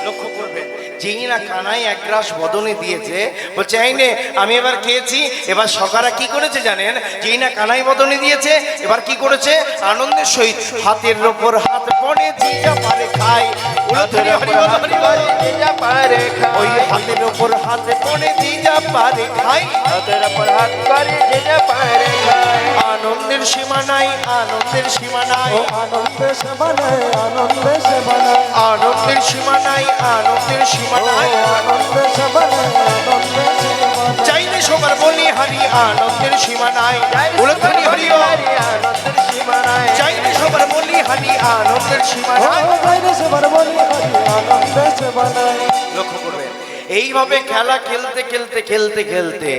লক্ষ্য করবে যেই না কানাই এক গ্রাস বদনে দিয়েছে বলছে এই নে আমি এবার খেয়েছি। এবার সকারা কি করেছে জানেন? যেই না কানাই বদনে দিয়েছে এবার কি করেছে আনন্দের সহিত হাতের ওপর হাত পড়ে যে যা পারে খায়। উলুধ্বনি হরি বল, হরি বল। যা পারে ওই খাই হাতের ওপর হাত পড়ে যে যা পারে খায়। হাতের উপর হাত করে যে যা পারে খাই আনন্দের সীমা নাই, আনন্দের সীমা নাই, ও আনন্দে সে বানায়, আনন্দে সে বানায়, আনন্দের সীমা নাই, আনন্দের সীমা ও নাই। আনন্দে সে বানায়, আনন্দে সে বানায়। চাইলে সবার বলি হারি আনন্দের সীমা নাই। উলুধ্বনি হরি বল। আনন্দের সীমা নাই চাইলে সবার বলি হারি আনন্দের সীমা ও নাই। বাইরে সে বার বলি হরি, আনন্দে সে বানায়। লক্ষ্য করবেন এইভাবে খেলা খেলতে খেলতে খেলতে খেলতে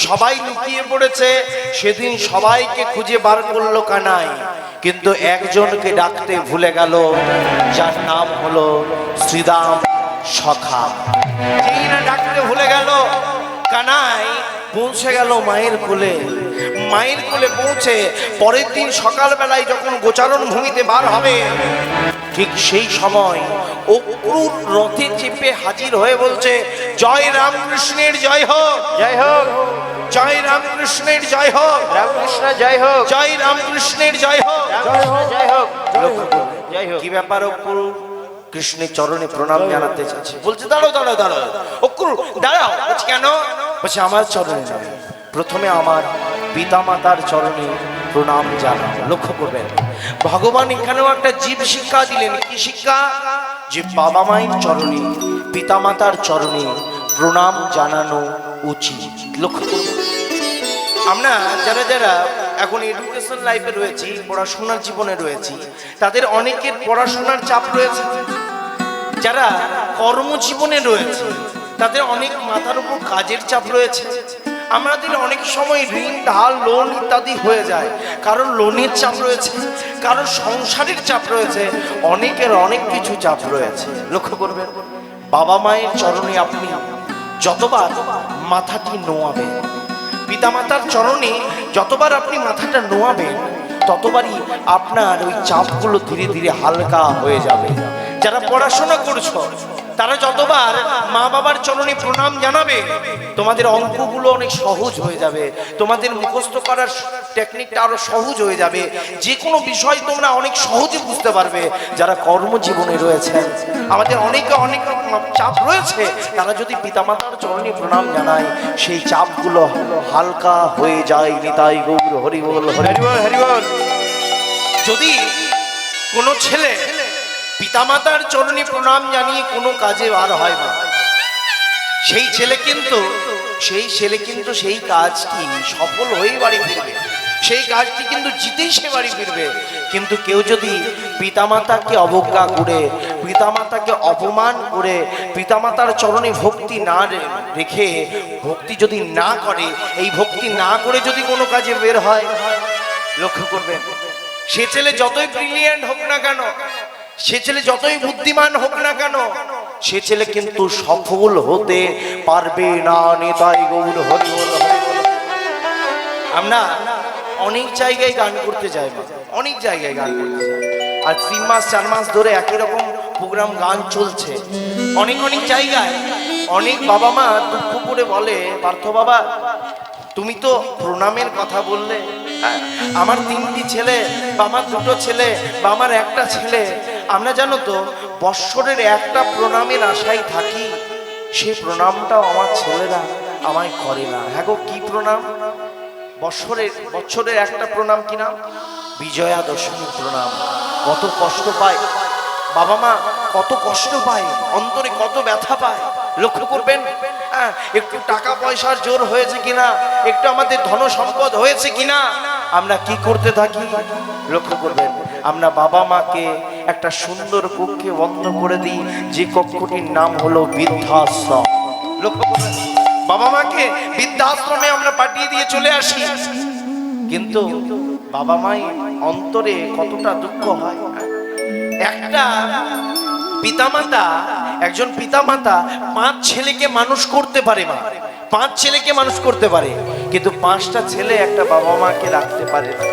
সবাই লুকিয়ে পড়েছে। সেদিন সবাইকে খুঁজে বার করলো কানাই, কিন্তু একজনকে ডাকতে ভুলে গেল, যার নাম হলো শ্রীদাম সখা। যেই না ডাকতে ভুলে গেল, কানাই পৌঁছে গেল মায়ের কোলে। মায়ের কোলে পৌঁছে পরের দিন সকালবেলায় যখন গোচারণ ভূমিতে বার হবে, ঠিক সেই সময় অক্রুর রথে চেপে হাজির হয়ে বলছে, জয় রামকৃষ্ণের জয় হোক, জয় হোক জয় রামকৃষ্ণের জয় হোক, রামকৃষ্ণ জয় হোক জয় রামকৃষ্ণের জয় হোক। রামকৃষ্ণ জয় হোক জয় হোক কি ব্যাপার অক্রুর? কৃষ্ণের চরণে প্রণাম জানাতে চাচ্ছে। বলছে দাঁড়াও দাঁড়াও দাঁড়াও অক্রুর দাঁড়াও। বলছে কেন? বলছে আমার চরণে নয়, প্রথমে আমার পিতামাতার চরণে প্রণাম জানাও। লক্ষ্য করবেন ভগবান এখানেও একটা জীব শিক্ষা দিলেন। কি শিক্ষা? যে বাবা মায়ের চরণে পিতামাতার চরণে প্রণাম জানানো উচিত। লক্ষ্য করবেন আমরা যারা যারা এখন এডুকেশন লাইফে রয়েছি, পড়াশোনার জীবনে রয়েছি, তাদের অনেকের পড়াশোনার চাপ রয়েছে। যারা কর্মজীবনে রয়েছে তাদের অনেক মাথার উপর কাজের চাপ রয়েছে। আমাদের অনেক সময় ঋণ ধার লোন ইত্যাদি হয়ে যায়, কারণ লোনের চাপ রয়েছে, কারণ সংসারের চাপ রয়েছে, অনেকের অনেক কিছু চাপ রয়েছে। লক্ষ্য করবেন বাবা মায়ের চরণে আপনি যতবার মাথাটি নোয়াবেন, পিতামাতার চরণে যতবার আপনি মাথাটা নোয়াবেন, ততবারই আপনার ওই চাপগুলো ধীরে ধীরে হালকা হয়ে যাবে। যারা পড়াশোনা করছো তারা যতবার মা বাবার চরণে প্রণাম জানাবে, তোমাদের অঙ্কগুলো অনেক সহজ হয়ে যাবে, তোমাদের মুখস্থ করার টেকনিকটা আরো সহজ হয়ে যাবে, যে কোনো বিষয় তোমরা অনেক সহজে বুঝতে পারবে। যারা কর্মজীবনে রয়েছে, আমাদের অনেকে অনেক রকম চাপ রয়েছে, তারা যদি পিতামাতার চরণে প্রণাম জানায়, সেই চাপগুলো হালকা হয়ে যায়। নিতাই গৌর হরি বল, হরি বল, হরি বল। যদি কোনো ছেলে পিতামাতার চরণে প্রণাম জানিয়ে কোনো কাজে বার হয় না, সেই ছেলে কিন্তু সেই কাজটি সফল হয়ে বাড়ি ফিরবে, সেই কাজটি কিন্তু জিতেই সে বাড়ি ফিরবে। কিন্তু কেউ যদি পিতামাতাকে অবজ্ঞা করে, পিতামাতাকে অপমান করে, পিতামাতার চরণে ভক্তি না রেখে, ভক্তি যদি না করে, এই ভক্তি না করে যদি কোনো কাজে বের হয়, লক্ষ্য করবেন সে ছেলে যতই ব্রিলিয়ান্ট হোক না কেন, সে ছেলে যতই বুদ্ধিমান হোক না কেন, সে ছেলে কিন্তু সফল হতে পারবে না। নিতাই গৌর হরি বল, হরি বল। আমরা অনেক জায়গায় গান করতে যাই, অনেক জায়গায় গান করতে যাই, আর 3 মাস 4 মাস ধরে একই রকম প্রোগ্রাম গান চলছে। অনেক অনেক জায়গায় অনেক বাবা মা দুঃখ করে বলে, পার্থ বাবা তুমি তো প্রণামের কথা বললে, হ্যাঁ, আমার 3টি ছেলে বা আমার 2টো ছেলে বা আমার একটা ছেলে, আমরা জানো তো বৎসরের একটা প্রণামের আশায় থাকি, সেই প্রণামটাও আমার ছেলেরা আমায় করে না। হ্যাঁ গো, কি প্রণাম? বৎসরের একটা প্রণাম, কি নাম? বিজয়া দশমী প্রণাম। কত কষ্ট পায় বাবা মা, কত কষ্ট পায়, অন্তরে কত ব্যথা পায়। লক্ষ্য করবেন হ্যাঁ, একটু টাকা পয়সার জোর হয়েছে কিনা, একটু আমাদের ধন সম্পদ হয়েছে কিনা, আমরা কি করতে থাকি? লক্ষ্য করবেন আমরা বাবা মাকে একটা সুন্দর কক্ষে বন্ধ করে দিই, যে কক্ষটির নাম হলো বৃদ্ধাশ্রম। লক্ষ্য করবেন, বাবা মাকে বৃদ্ধাশ্রমে আমরা পাঠিয়ে দিয়ে চলে আসি, কিন্তু বাবা মাই অন্তরে কতটা দুঃখ হয়। একটা পিতামাতা, একজন পিতামাতা 5 ছেলেকে মানুষ করতে পারে, মা 5 ছেলেকে মানুষ করতে পারে, কিন্তু 5টা ছেলে একটা বাবা মাকে রাখতে পারে না।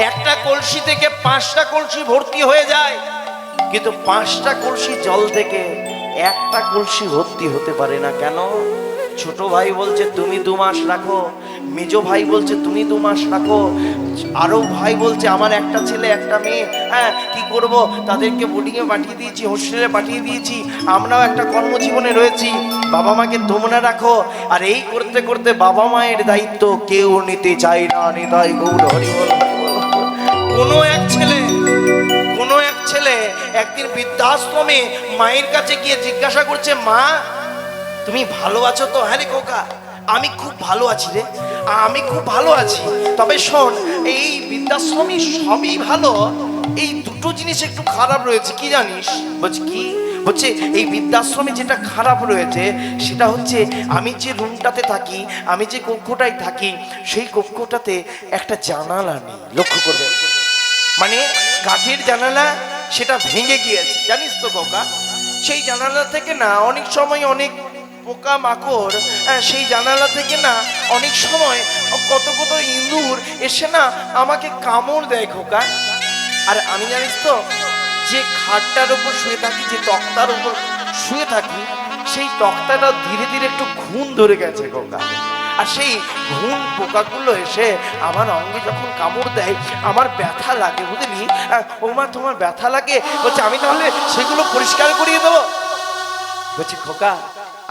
একটা কলসি থেকে 5টা কলসি ভর্তি হয়ে যায়, কিন্তু 5টা কলসি জল থেকে একটা কলসি ভর্তি হতে পারে না। কেন? ছোট ভাই বলছে তুমি 2 মাস রাখো, মেজো ভাই বলছে তুমি 2 মাস রাখো, আরো ভাই বলছে আমার একটা ছেলে একটা মেয়ে, হ্যাঁ কি করব, তাদেরকে বোর্ডিংয়ে পাঠিয়ে দিয়েছি, হোস্টেলে পাঠিয়ে দিয়েছি, আমরাও একটা কর্মজীবনে রয়েছি, বাবা মাকে তোমরা রাখো। আর এই করতে করতে বাবা মায়ের দায়িত্ব কেউ নিতে চায় না। নিতাই গৌর হরি বল। কোনো এক ছেলে একদিন বৃদ্ধাশ্রমে মায়ের কাছে গিয়ে জিজ্ঞাসা করছে, মা তুমি ভালো আছো তো? হ্যাঁ রে খোকা, আমি খুব ভালো আছি রে, আমি খুব ভালো আছি। তবে শোন, এই বৃদ্ধাশ্রমে সবই ভালো, এই 2টো জিনিস একটু খারাপ রয়েছে। কি জানিস? বলছি কি? বলছে এই বৃদ্ধাশ্রমে যেটা খারাপ রয়েছে সেটা হচ্ছে আমি যে রুমটাতে থাকি, আমি যে কক্ষটায় থাকি, সেই কক্ষটাতে একটা জানালা নেই। লক্ষ্য করবে, মানে কাঠের জানালা, সেটা ভেঙে গিয়েছে, জানিস তো খোকা? সেই জানালা থেকে না অনেক সময় অনেক পোকা মাকড়, সেই জানালা থেকে না অনেক সময় কত কত ইঁদুর এসে না আমাকে কামড় দেয় খোকা। আর আমি জানিস তো, যে খাটটার উপর শুয়ে থাকি, যে তক্তার উপর শুয়ে থাকি, সেই তক্তাটা ধীরে ধীরে একটু ঘুণ ধরে গেছে খোকা। আর সেই ঘুণ পোকাগুলো এসে আমার অঙ্গে যখন কামড় দেয় আমার ব্যথা লাগে, বুঝলি? ও মা তোমার ব্যথা লাগে? বলছে আমি তাহলে সেগুলো পরিষ্কার করিয়ে দেবো। বলছি খোকা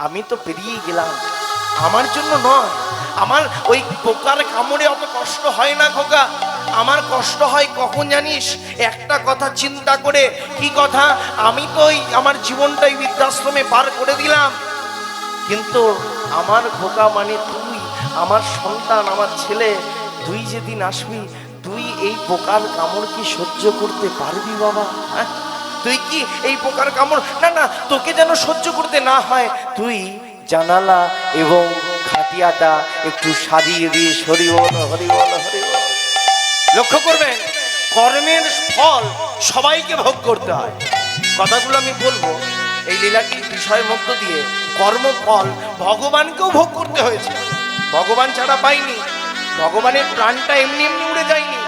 আমি তো পেরিয়ে গেলাম, আমার জন্য নয়, আমার ওই পোকার কামড়ে অত কষ্ট হয় না খোকা। আমার কষ্ট হয় কখন জানিস? একটা কথা চিন্তা করে। কি কথা? আমি তো আমার জীবনটাই বৃদ্ধাশ্রমে পার করে দিলাম, কিন্তু আমার খোকা মানে তুই, আমার সন্তান, আমার ছেলে, তুই যেদিন আসবি, তুই এই পোকার কামড় কি সহ্য করতে পারবি বাবা? হ্যাঁ, তুই কি এই পোকার কামড়, না না তোকে যেন সহ্য করতে না হয়, তুই জানালা এবং খাটিয়াটা একটু সারিয়ে দিয়ে হরি বল হরি বল হরি বল। লক্ষ্য করবেন, কর্মের ফল সবাইকে ভোগ করতে হয়। কথাগুলো আমি বলবো এই লীলাটির বিষয়ের মধ্য দিয়ে। কর্মফল ভগবানকেও ভোগ করতে হয়েছে, ভগবান ছাড়া পাইনি। ভগবানের প্রাণটা এমনি এমনি উড়ে যায়নি,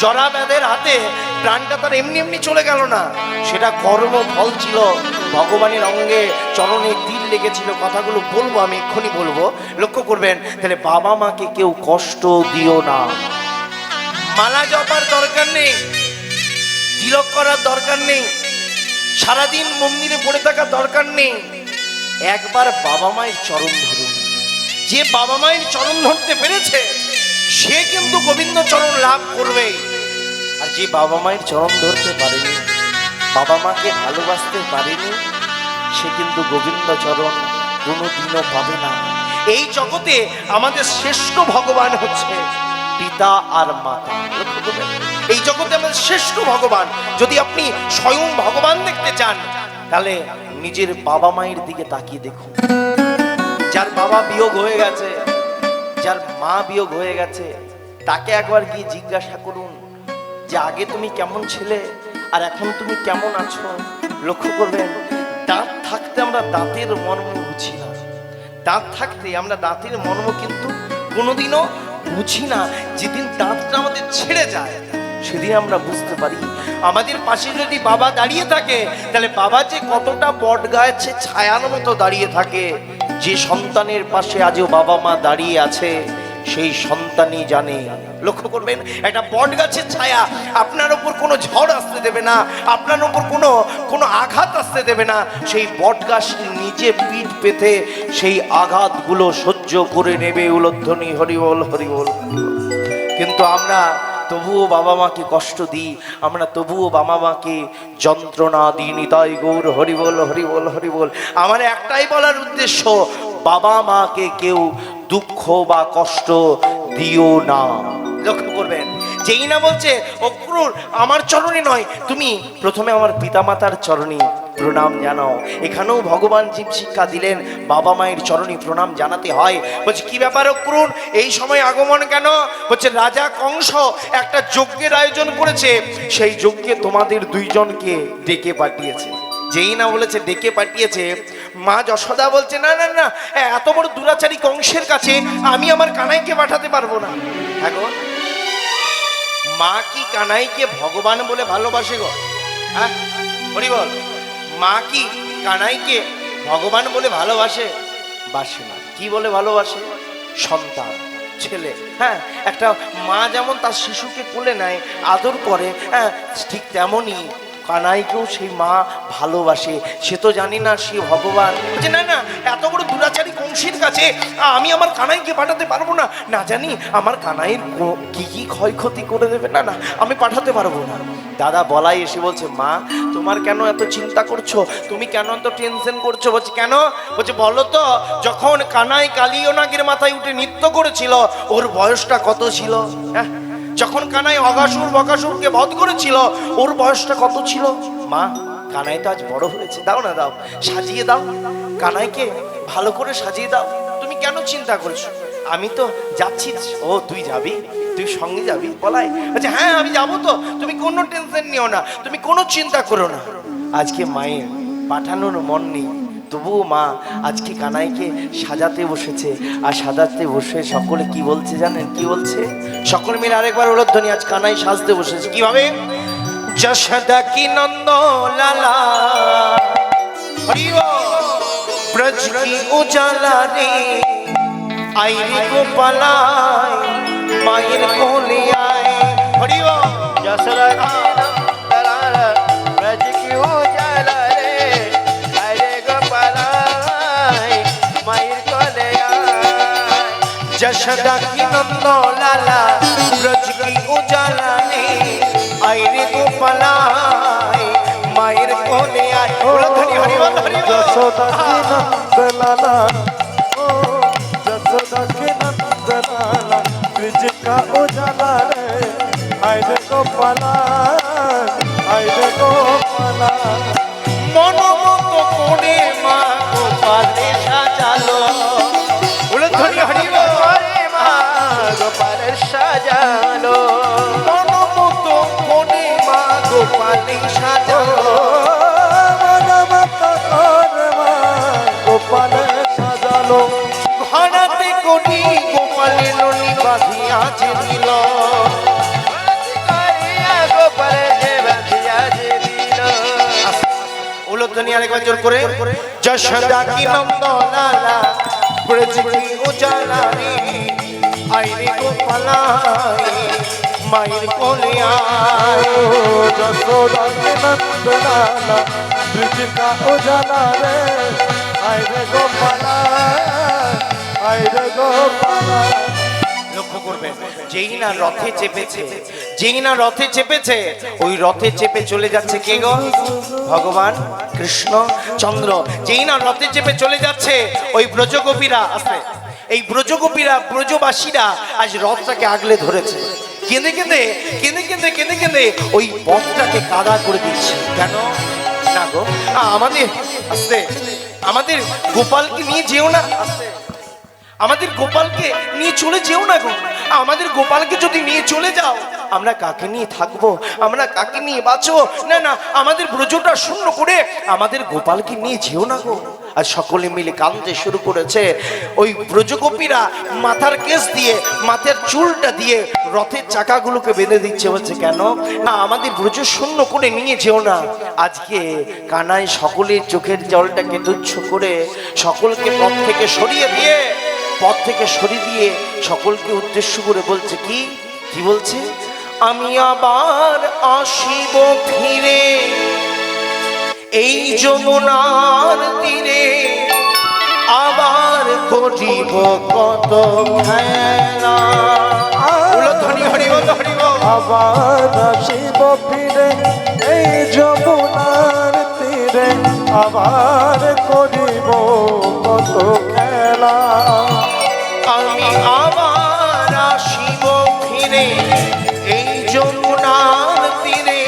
জরা ব্যাধের হাতে প্রাণটা তার এমনি এমনি চলে গেল না, সেটা কর্মফল ছিল। ভগবানের অঙ্গে চরণে তীর লেগেছিল। কথাগুলো বলবো আমি, এক্ষুনি বলবো, লক্ষ্য করবেন। তাহলে বাবা মাকে কেউ কষ্ট দিও না। মালা জপার দরকার নেই, তিলক করার দরকার নেই, সারাদিন মন্দিরে পড়ে থাকার দরকার নেই। একবার বাবা মায়ের চরণ ধরুন। যে বাবা মায়ের চরণ ধরতে পেরেছে সে কিন্তু গোবিন্দ চরণ লাভ করবে। আর যে বাবা মায়ের চরণ ধরতে পারেনি, বাবা মাকে ভালোবাসতে পারেনি, সে কিন্তু গোবিন্দ চরণ কোনোদিনও পাবে না। এই জগতে আমাদের শ্রেষ্ঠ ভগবান হচ্ছে পিতা আর মাতা। লক্ষ্য করবেন, এই জগতে আমাদের শ্রেষ্ঠ ভগবান। যদি আপনি স্বয়ং ভগবান দেখতে চান, তাহলে নিজের বাবা মায়ের দিকে তাকিয়ে দেখুন। যার বাবা বিয়োগ হয়ে গেছে, যার মা বিয়োগ হয়ে গেছে, তাকে একবার গিয়ে জিজ্ঞাসা করুন যে আগে তুমি কেমন ছিলে আর এখন তুমি কেমন আছো। লক্ষ্য করবেন, দাঁত থাকতে আমরা দাঁতের মর্ম বুঝি না, দাঁত থাকতে আমরা দাঁতের মর্ম কিন্তু কোনোদিনও বুঝি না। যেদিন দাঁতটা আমাদের ছেড়ে যায় সেদিন আমরা বুঝতে পারি। আমাদের পাশে যদি বাবা দাঁড়িয়ে থাকে, তাহলে বাবা যে কতটা বট গাছে ছায়ার মতো দাঁড়িয়ে থাকে। যে সন্তানের পাশে আজও বাবা মা দাঁড়িয়ে আছে সেই সন্তানই জানে। লক্ষ্য করবেন, একটা বট গাছের ছায়া আপনার উপর কোনো ঝড় আসতে দেবে না, আপনার উপর কোনো আঘাত আসতে দেবে না। সেই বট গাছ নিজে পিঠ পেতে সেই আঘাতগুলো সহ্য করে নেবে। উলধ্বনি হরিবল হরিবল। কিন্তু আমরা তবুও বাবা মাকে কষ্ট দিই, আমরা তবুও বাবা মাকে যন্ত্রণা দিই। নিতাই গৌর হরিবল হরিবল হরিবল। আমার একটাই বলার উদ্দেশ্য, বাবা মাকে কেউ দুঃখ বা কষ্ট দিও না। লক্ষ্য করবেন, যেই না বলছে অক্রুর আমার চরণে নয়, তুমি প্রথমে আমার পিতামাতার চরণে প্রণাম জানাও। এখানেও ভগবান জীব শিক্ষা দিলেন, বাবা মায়ের চরণে প্রণাম জানাতে হয়। বলছে কি ব্যাপার অক্রুণ, এই সময় আগমন কেন? বলছে রাজা কংস একটা যজ্ঞের আয়োজন করেছে, সেই যজ্ঞে তোমাদের দুইজনকে ডেকে পাঠিয়েছে। যেই না বলেছে ডেকে পাঠিয়েছে, মা যশোদা বলছে না না না, এত বড় দুরাচারী কংসের কাছে আমি আমার কানাইকে পাঠাতে পারবো না। হ্যাঁ গো, মা কি কানাইকে ভগবান বলে ভালোবাসে গো? হ্যাঁ হরি বল, মা কি কানাইকে ভগবান বলে ভালোবাসে? বাসে না। কি বলে ভালোবাসে? সন্তান, ছেলে। হ্যাঁ, একটা মা যেমন তার শিশুকে কোলে নেয়, আদর করে, হ্যাঁ ঠিক তেমনই কানাইকেও সেই মা ভালোবাসে। সে তো জানি না সে ভগবান। বলছে না না, এত বড় দুরাচারী কংসের কাছে আমি আমার কানাইকে পাঠাতে পারবো না। না জানি আমার কানাইয়ের কি কি ক্ষয়ক্ষতি করে দেবে। না না, আমি পাঠাতে পারবো না। দাদা বলাই এসে বলছে মা তোমার কেন এত চিন্তা করছো, তুমি কেন এত টেনশন করছো? বলছে কেন? বলছে বলো তো, যখন কানাই কালিও নাগের মাথায় উঠে নৃত্য করেছিল ওর বয়সটা কত ছিল? হ্যাঁ, যখন কানাই অগাসুর বকাসুরকে বধ করেছিল ওর বয়সটা কত ছিল? মা কানাই তো আজ বড় হয়েছে, দাও না দাও, সাজিয়ে দাও, কানাইকে ভালো করে সাজিয়ে দাও। তুমি কেন চিন্তা করছো? আমি তো যাচ্ছি। ও তুই যাবি, তুই সঙ্গে যাবি বলাই? আচ্ছা হ্যাঁ আমি যাবো তো, তুমি কোনো টেনশন নিও না, তুমি কোনো চিন্তা করো না। আজকে মায়ের পাঠানোর মন নেই, তবুও মা আজকে কানাইকে সাজাতে বসেছে। আর সাজাতে বসে সকলে কি বলছে জানেন? কি বলছে? সকল মিলে আরেকবার উলধ্বনি, আজ কানাই সাজতে বসেছে কিভাবে? যশোদা কি নন্দ লালা হরি বল, ব্রজ কি উজালা রে, আই রে গোপালায় মায়ের কোলে আয়। হরি বল, যশোদা কি নন্দলাল ব্রজ কি উজালা রে, আয় রে গোপালায় মায়ের কোলে আয়। যশোদা কি নন্দ লালা ব্রজ কি উজালা রে, আই রে গোপালায় মায়ের কোলে আয়। উলধ্বনি হরি বল হরি বল। যশোদা কি নন্দলালা, ও যশোদা কি নন্দলালা, ব্রিজ কা উজালা রে, আয় রে গোপালা, আয় রে গোপালা। মনমতো করে মা গোপালে সাজালো। উলধ্বনি হরি বল। ওরে মা গোপালের সাজালো, মনমতো করে মা গোপালে সাজালো। গোপালে সাজালো, ঘরাতে কোটি গোপালের ননি বাঁধিয়াছে দিল। করিয়া গোপালের যে বাঁধিয়া যে দিল। উলধ্বনি আরেকবার জোর করে। যশোদা কি নন্দলালা ব্রজ কি উজালা রে, আই রে গোপালায় মায়ের কোলে আয়। যশোদা কি নন্দলালা, ব্রিজ কা উজালা রে, আয় রে গোপালা, আয় রে গোপালা। লক্ষ্য করবেন, যেই না রথে চেপেছে, যেই না রথে চেপেছে, ওই রথে চেপে চলে যাচ্ছে কে গো? ভগবান কৃষ্ণ চন্দ্র। যেই না রথে চেপে চলে যাচ্ছে, ওই ব্রজগোপীরা আছে, এই ব্রজগোপীরা ব্রজবাসীরা আজ রথটাকে আগলে ধরেছে। কেঁদে কেঁদে কেঁদে কেঁদে কেঁদে কেঁদে ওই পথটাকে কাদা করে দিচ্ছে। কেন? না গো, আমাদের আস্তে, আমাদের গোপালকে নিয়ে যেও না, আস্তে, আমাদের গোপালকে নিয়ে চলে যেও না গো। আমাদের গোপালকে যদি নিয়ে চলে যাও, আমরা কাকে নিয়ে থাকবো? আমরা কাকে নিয়ে বাঁচবো? না না, আমাদের ব্রজটা শূন্য করে আমাদের গোপালকে নিয়ে যেও না গো। আর সকলে মিলে কাঁদতে শুরু করেছে। ওই ব্রজগোপীরা মাথার কেস দিয়ে, মাথার চুলটা দিয়ে রথের চাকাগুলোকে বেঁধে দিচ্ছে। বলছে কেন? না আমাদের ব্রজ শূন্য করে নিয়ে যেও না। আজকে কানাই সকলের চোখের জলটাকে তুচ্ছ করে সকলকে পথ থেকে সরিয়ে দিয়ে, পথ থেকে সরিয়ে দিয়ে সকলকে উদ্দেশ্য করে বলছে কি? কি বলছে? আমি আবার আসিব ফিরে এই যমুনার তীরে, আবার করিব কত খেলা। উলধ্বনি হরি বল হরি বল। আবার আসিব ফিরে এই যমুনার তীরে, আবার করিব কত খেলা। আমি আবার আসিব ফিরে এই যমুনার তীরে,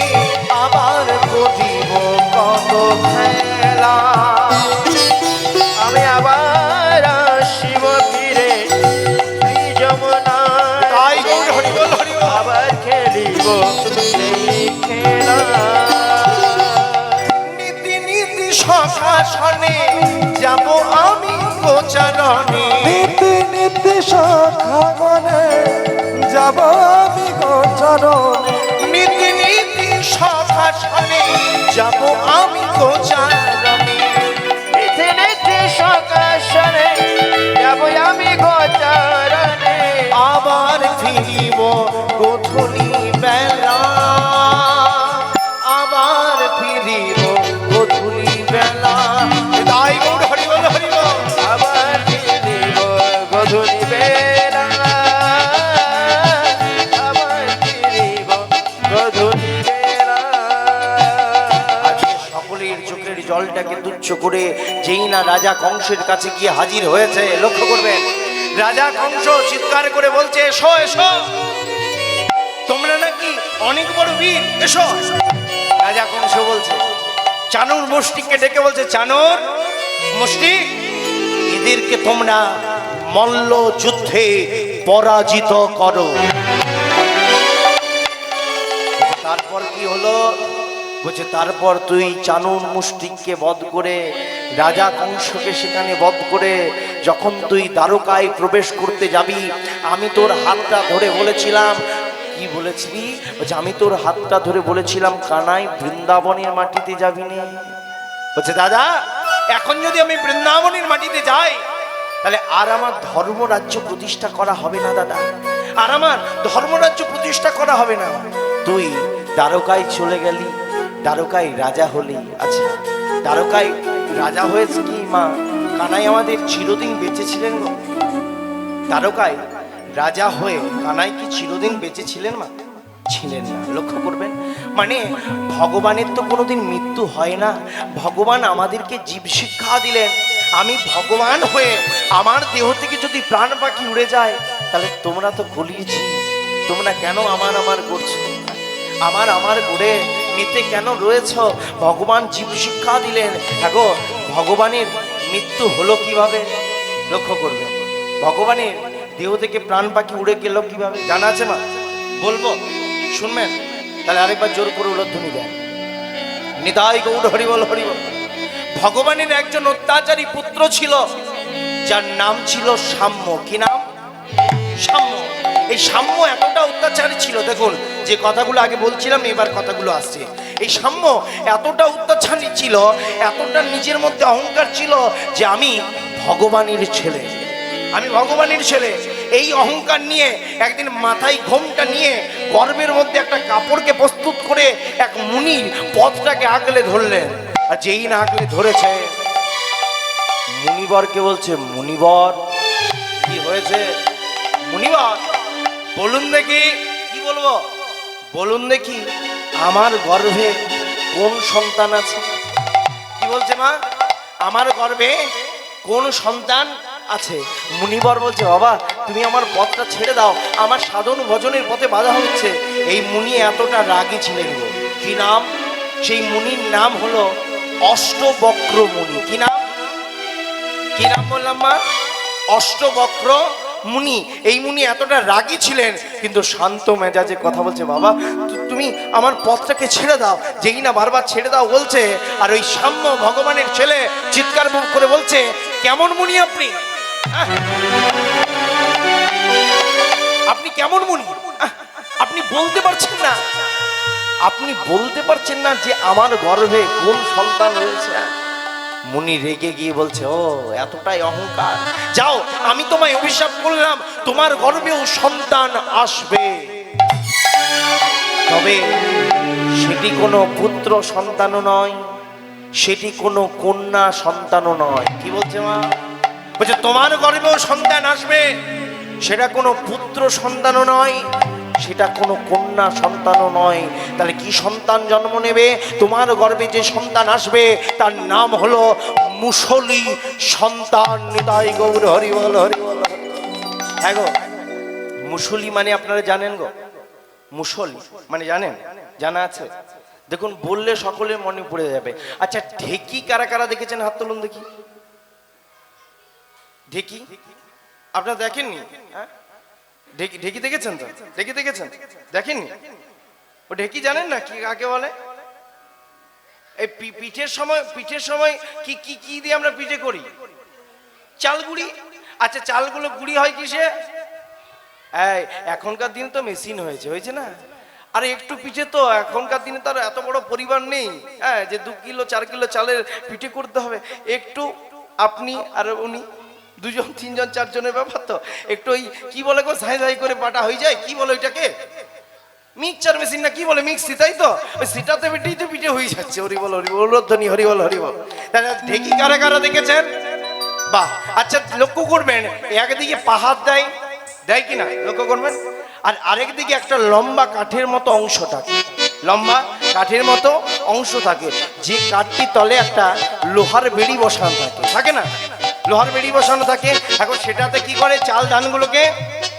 আবার করিব কত খেলা। সভাসনে যাব আমি গোচরণে। নীতি নীতি সখা গণে যাব আমি গোচরণে। নীতি নীতি সভাসনে যাব আমি গোচরণে। নীতি নীতি সকাশনে যাব আমি গোচরণে। আবার ফিরিব গোধূলি বেলা, আবার ফিরিব গোধূলি বেলা। তাই গৌর হরি বল হরি বল। আবার ফিরিব গধূলি বেলা, আবার ফিরিব গধূলি বেলা। আজকে সকলের চোখের জলটাকে তুচ্ছ করে যেই না রাজা কংসের কাছে গিয়ে হাজির হয়েছে, লক্ষ্য করবেন রাজা কংস চিৎকার করে বলছে, এসো এসো, তোমরা নাকি অনেক বড় বীর, এসো। রাজা কংস বলছে, চানুর মুষ্টিককে ডেকে বলছে, চানুর মুষ্টিক, এদেরকে তোমরা মল্ল যুদ্ধে পরাজিত করো। তারপর কি হলো? বলছে তারপর তুই চানুর মুষ্টিককে বধ করে, রাজা কংসকে সেখানে বধ করে যখন তুই দ্বারকায় প্রবেশ করতে যাবি, আমি তোর হাতটা ধরে বলেছিলাম, কি বলেছিলি? বলছে আমি তোর হাতটা ধরে বলেছিলাম, কানাই বৃন্দাবনের মাটিতে যাবি না। বলছে দাদা, এখন যদি আমি বৃন্দাবনের মাটিতে যাই তাহলে আর আমার ধর্মরাজ্য প্রতিষ্ঠা করা হবে না দাদা, আর আমার ধর্মরাজ্য প্রতিষ্ঠা করা হবে না। তুই দ্বারকায় চলে গেলি, দ্বারকায় রাজা হলি। আচ্ছা, দ্বারকায় রাজা হয়েছে কি মা? কানাই আমাদের চিরদিন বেঁচে ছিলেন গো? দ্বারকায় রাজা হয়ে কানাই কি চিরদিন বেঁচে ছিলেন মা? ছিলেন না। লক্ষ্য করবেন, মানে ভগবানের তো কোনোদিন মৃত্যু হয় না। ভগবান আমাদেরকে জীব শিক্ষা দিলেন। আমি ভগবান হয়ে আমার দেহ থেকে যদি প্রাণ পাখি উড়ে যায়, তাহলে তোমরা তো গলির জীব, তোমরা কেন আমার করছো? আমার গড়ে মেতে কেন রয়েছ? ভগবান জীব শিক্ষা দিলেন। দেখো ভগবানের মৃত্যু হলো কিভাবে? লক্ষ্য করবেন, ভগবানের দেহ থেকে প্রাণ পাখি উড়ে গেল কিভাবে জানা আছে মা? বলবো, শুনবেন? তাহলে আরেকবার জোর করে উলধ্বনি দেন, নিতাই গৌর হরি বল হরি বল। ভগবানের একজন অত্যাচারী পুত্র ছিল, যার নাম ছিল সাম্য। কি নাম? সাম্য। এই সাম্য এতটা অত্যাচারী ছিল, দেখুন যে কথাগুলো আগে বলছিলাম এবার কথাগুলো আসছে। এই সাম্য এতটা অত্যাচারী ছিল, এতটা নিজের মধ্যে অহংকার ছিল যে আমি ভগবানের ছেলে, আমি ভগবানের ছেলে। এই অহংকার নিয়ে একদিন মাথায় ঘোমটা নিয়ে গর্ভের মধ্যে একটা কাপড়কে প্রস্তুত করে এক মুনির পথটাকে আগলে ধরলেন। আর যেই না আগলে ধরেছে, মুনিবরকে বলছে, মুনিবর কি হয়েছে? মুনিবর বলুন দেখি, কি বলবো বলুন দেখি, আমার গর্ভে কোন সন্তান আছে? কি বলছে মা? আমার গর্ভে কোন সন্তান আছে? মুনিবর বলছে, বাবা তুমি আমার পথটা ছেড়ে দাও, আমার সাধন ভজনের পথে বাধা হচ্ছে। এই মুনি এতটা রাগী ছিলেন গো। কি নাম? সেই মুনির নাম হলো অষ্টবক্র মুনি। কি নাম? কি নাম বললাম মা? অষ্টবক্র মুনি। এই মুনি এতটা রাগী ছিলেন, কিন্তু শান্ত মেজাজে কথা বলছে, বাবা তুমি আমার পথটাকে ছেড়ে দাও। যেই না বারবার ছেড়ে দাও বলছে, আর ওই সাম্য ভগবানের ছেলে চিৎকার করে বলছে, কেমন মুনি আপনি? আপনি কেমন মুনি? আপনি বলতে পারছেন না, আপনি বলতে পারছেন না যে আমার গর্ভে কোন সন্তান রয়েছে? মুনি রেগে গিয়ে বলছে, ও এতটাই অহংকার, যাও আমি তোমায় অভিশাপ করলাম, তোমার গর্ভেও সন্তান আসবে, তবে সেটি কোনো পুত্র সন্তানও নয়, সেটি কোনো কন্যা সন্তানও নয়। কি বলছে মা? বলছে তোমার গর্ভেও সন্তান আসবে, সেটা কোনো পুত্র সন্তানও নয়, সেটা কোনো কন্যা সন্তানও নয়। তাহলে কি সন্তান জন্ম নেবে? তোমার গর্ভে যে সন্তান আসবে তার নাম হলো মুসলি সন্তান। নিতাই গৌর হরি বল হরি বল। হ্যাঁ গো, মুসলি মানে আপনারা জানেন গো? মুসলি মানে জানেন? জানা আছে? দেখুন বললে সকলের মনে পড়ে যাবে। আচ্ছা ঢেকি কারা কারা দেখেছেন? হাত তুলুন দেখি। ঢেকি আপনারা দেখেননি? হ্যাঁ, ঢেকি ঢেকি দেখেছেন তো? ঢেকি দেখেছেন? দেখেননি? ও ঢেকি জানেন না কি কাকে বলে? এই পিঠের সময় কি কি কি দিয়ে আমরা পিঠে করি? চাল গুঁড়ি। আচ্ছা, চালগুলো গুঁড়ি হয় কিসে? এই এখনকার দিনে তো মেশিন হয়েছে না? আরে একটু পিঠে তো এখনকার দিনে তার এত বড় পরিবার নেই, হ্যাঁ, যে 2 কিলো 4 কিলো চালের পিঠে করতে হবে। একটু আপনি আর উনি 2 জন 3 জন 4 জনের ব্যাপার তো, একটু ওই কি বলে গো, ঝাই ঝাই করে বাটা হয়ে যায়, কি বলে ওইটাকে? মিক্সচার মেশিন না কি বলে, মিক্সি, তাই তো? ওই সেটাতে বেটেই তো পিঠে হয়ে যাচ্ছে। হরি বল হরি বল, ধ্বনি হরি বল হরি বল। ঢেকি কারা কারা দেখেছেন? বাহ। আচ্ছা, লক্ষ্য করবেন একদিকে পাহাড় দেয় কিনা, লক্ষ্য করবেন। আর আরেক দিকে একটা লম্বা কাঠের মতো অংশ থাকে, লম্বা কাঠের মতো অংশ থাকে, যে কাঠটি তলে একটা লোহার বেড়ি বসানো থাকে না? লোহার বেড়ি বসানো থাকে। এখন সেটাতে কি করে, চাল ধানগুলোকে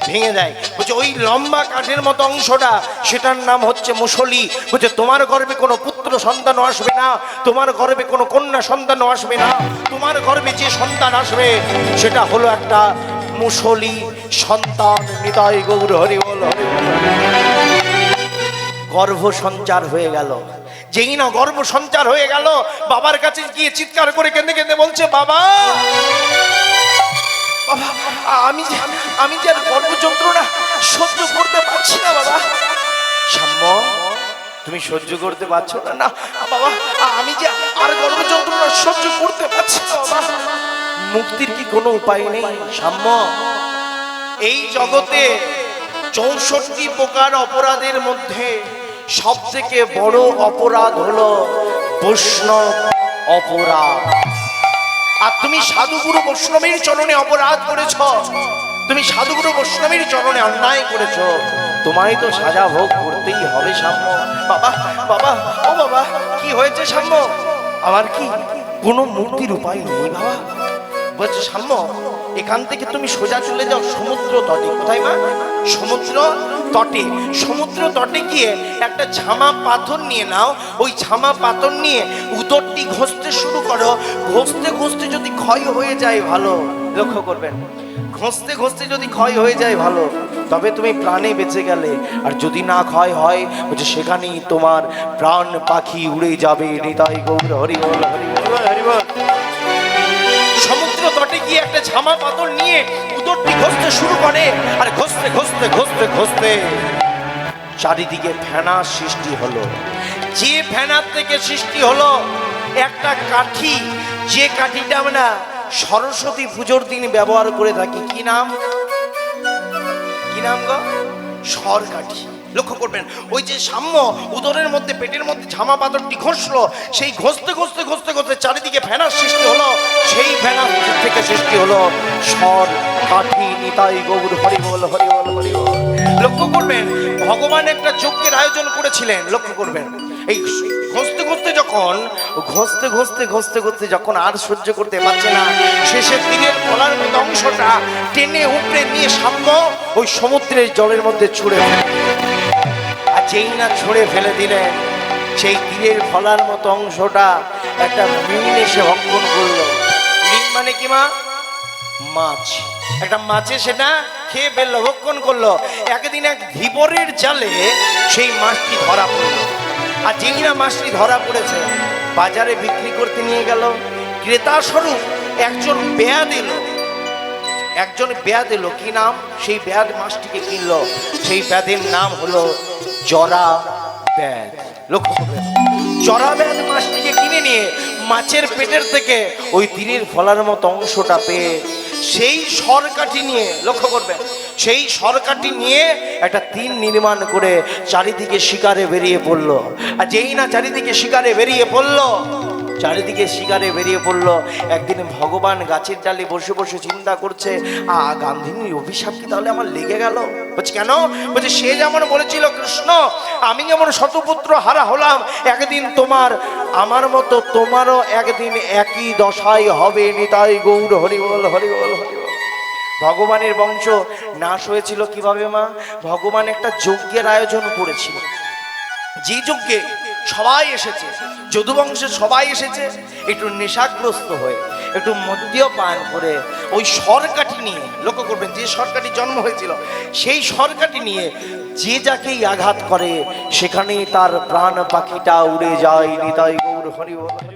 ভেঙে দেয়। বলছে ওই লম্বা কাঠের মতো অংশটা, সেটার নাম হচ্ছে মুসলি। বলছে তোমার গর্ভে কোনো পুত্র সন্তান আসবে না, তোমার গর্ভে কোনো কন্যা সন্তান আসবে না, তোমার গর্ভে যে সন্তান আসবে সেটা হলো একটা মুসলি সন্তান। নিতাই গৌর হরি বল হরি বল। গর্ভ সঞ্চার হয়ে গেল। যেই না গর্ভ সঞ্চার হয়ে গেল, বাবার কাছে গিয়ে চিৎকার করে কেঁদে কেঁদে বলছে, বাবা বাবা, আমি যে আর গর্ভ যন্ত্রণা সহ্য করতে পারছি না বাবা। সাম্য, তুমি সহ্য করতে পারছো না? না বাবা, আমি যে আর গর্ভ যন্ত্রণা সহ্য করতে পারছি না বাবা। মুক্তির কি কোনো উপায় নেই সাম্য? এই জগতে 64 প্রকার অপরাধের মধ্যে সব থেকে বড় অপরাধ হলো বৈষ্ণব অপরাধ। আর তুমি সাধুগুরু বৈষ্ণবের চরণে অপরাধ করেছ, তুমি সাধুগুরু বৈষ্ণবের চরণে অন্যায় করেছ, তোমায় তো সাজা ভোগ করতেই হবে সাম্য। বাবা বাবা, ও বাবা, কি হয়েছে সাম্য? আমার কি কোনো মুক্তির উপায় নেই বাবা? বলছে সাম্য, এখান থেকে তুমি সোজা চলে যাও সমুদ্র তটে। কোথায় মা? সমুদ্র তটে। সমুদ্র তটে গিয়ে একটা ঝামা পাথর নিয়ে নাও, ওই ঝামা পাথর নিয়ে উদরটি ঘষতে শুরু করো। ঘষতে ঘষতে যদি ক্ষয় হয়ে যায় ভালো, লক্ষ্য করবেন, ঘষতে ঘষতে যদি ক্ষয় হয়ে যায় ভালো, তবে তুমি প্রাণে বেঁচে গেলে। আর যদি না ক্ষয় হয়, বলছে সেখানেই তোমার প্রাণ পাখি উড়ে যাবে। নিতাই গৌর হরি বল হরি বল হরি বল। সমুদ্র তটে গিয়ে একটা ঝামা পাথর নিয়ে উদরটি ঘষতে শুরু করে। আর ঘষতে ঘষতে ঘষতে ঘষতে চারিদিকে ফেনার সৃষ্টি হলো। যে ফেনার থেকে সৃষ্টি হলো একটা কাঠি, যে কাঠিটা আমরা সরস্বতী পুজোর দিন ব্যবহার করে থাকি। কি নাম? কি নাম গো? সর কাঠি। লক্ষ্য করবেন, ওই যে সাম্য উদরের মধ্যে পেটের মধ্যে ঝামা পাথরটি ঘষলো, সেই ঘষতে ঘষতে ঘষতে ঘষতে চারিদিকে ফেনার সৃষ্টি হলো। সেই ফেনার থেকে সৃষ্টি হলো সর কাঠি। নিতাই গৌর হরি বল হরি বল হরি বল। লক্ষ্য করবেন, ভগবান একটা যজ্ঞের আয়োজন করেছিলেন। লক্ষ্য করবেন, এই ঘষতে ঘষতে যখন আর সহ্য করতে পারছে না, শেষের দিকে গলার মতো অংশটা টেনে উপড়ে নিয়ে সাম্য ওই সমুদ্রের জলের মধ্যে ছুঁড়ে ফেলে। আর যেই না ছুঁড়ে ফেলে দিলেন, সেই তীরের ফলার মতো অংশটা একটা মীন এসে ভক্ষণ করলো। মীন মানে কি মা? মাছ। একটা মাছে সেটা খেয়ে ফেললো, ভক্ষণ করলো। একদিন এক ধীবরের জালে সেই মাছটি ধরা পড়লো। আর যেই না মাছটি ধরা পড়েছে, বাজারে বিক্রি করতে নিয়ে গেল। ক্রেতা স্বরূপ একজন বেয়াদ এলো। কি নাম? সেই বেয়াদ মাছটিকে কিনলো। সেই বেয়াদের নাম হলো জরা বেয়াদ। লক্ষ্য করবেন, জরা বেয়াদ মাছটিকে কিনে নিয়ে মাছের পেটের থেকে ওই তীরের ফলার মতো অংশটা পেয়ে সেই সরকাঠি নিয়ে, লক্ষ্য করবেন, সেই সরকাঠি নিয়ে একটা তীর নির্মাণ করে চারিদিকে শিকারে বেরিয়ে পড়লো। আর যেই না চারিদিকে শিকারে বেরিয়ে পড়লো, একদিন ভগবান গাছের ডালে বসে বসে চিন্তা করছে, গান্ধিনীর অভিশাপ কি তাহলে আমার লেগে গেল? বলছে কেন? বলছে সে যেমন বলেছিল কৃষ্ণ, আমি যেমন শতপুত্র হারা হলাম, একদিন আমার মতো তোমারও একদিন একই দশাই হবে। নিতাই গৌর হরি বল হরি বল হরি বল। ভগবানের বংশ নাশ হয়েছিল কিভাবে মা? ভগবান একটা যজ্ঞের আয়োজন করেছিল। যে যজ্ঞে সবাই এসেছে, যদুবংশের সবাই এসেছে, একটু নেশাগ্রস্ত হয়ে, একটু মদ্যপান করে ওই সরকাঠি নিয়ে, লক্ষ্য করবেন, যে সরকাঠি জন্ম হয়েছিল, সেই সরকাঠি নিয়ে যে যাকেই আঘাত করে সেখানেই তার প্রাণ পাখিটা উড়ে যায়। নিতাই গৌর হরি বল হরি বল।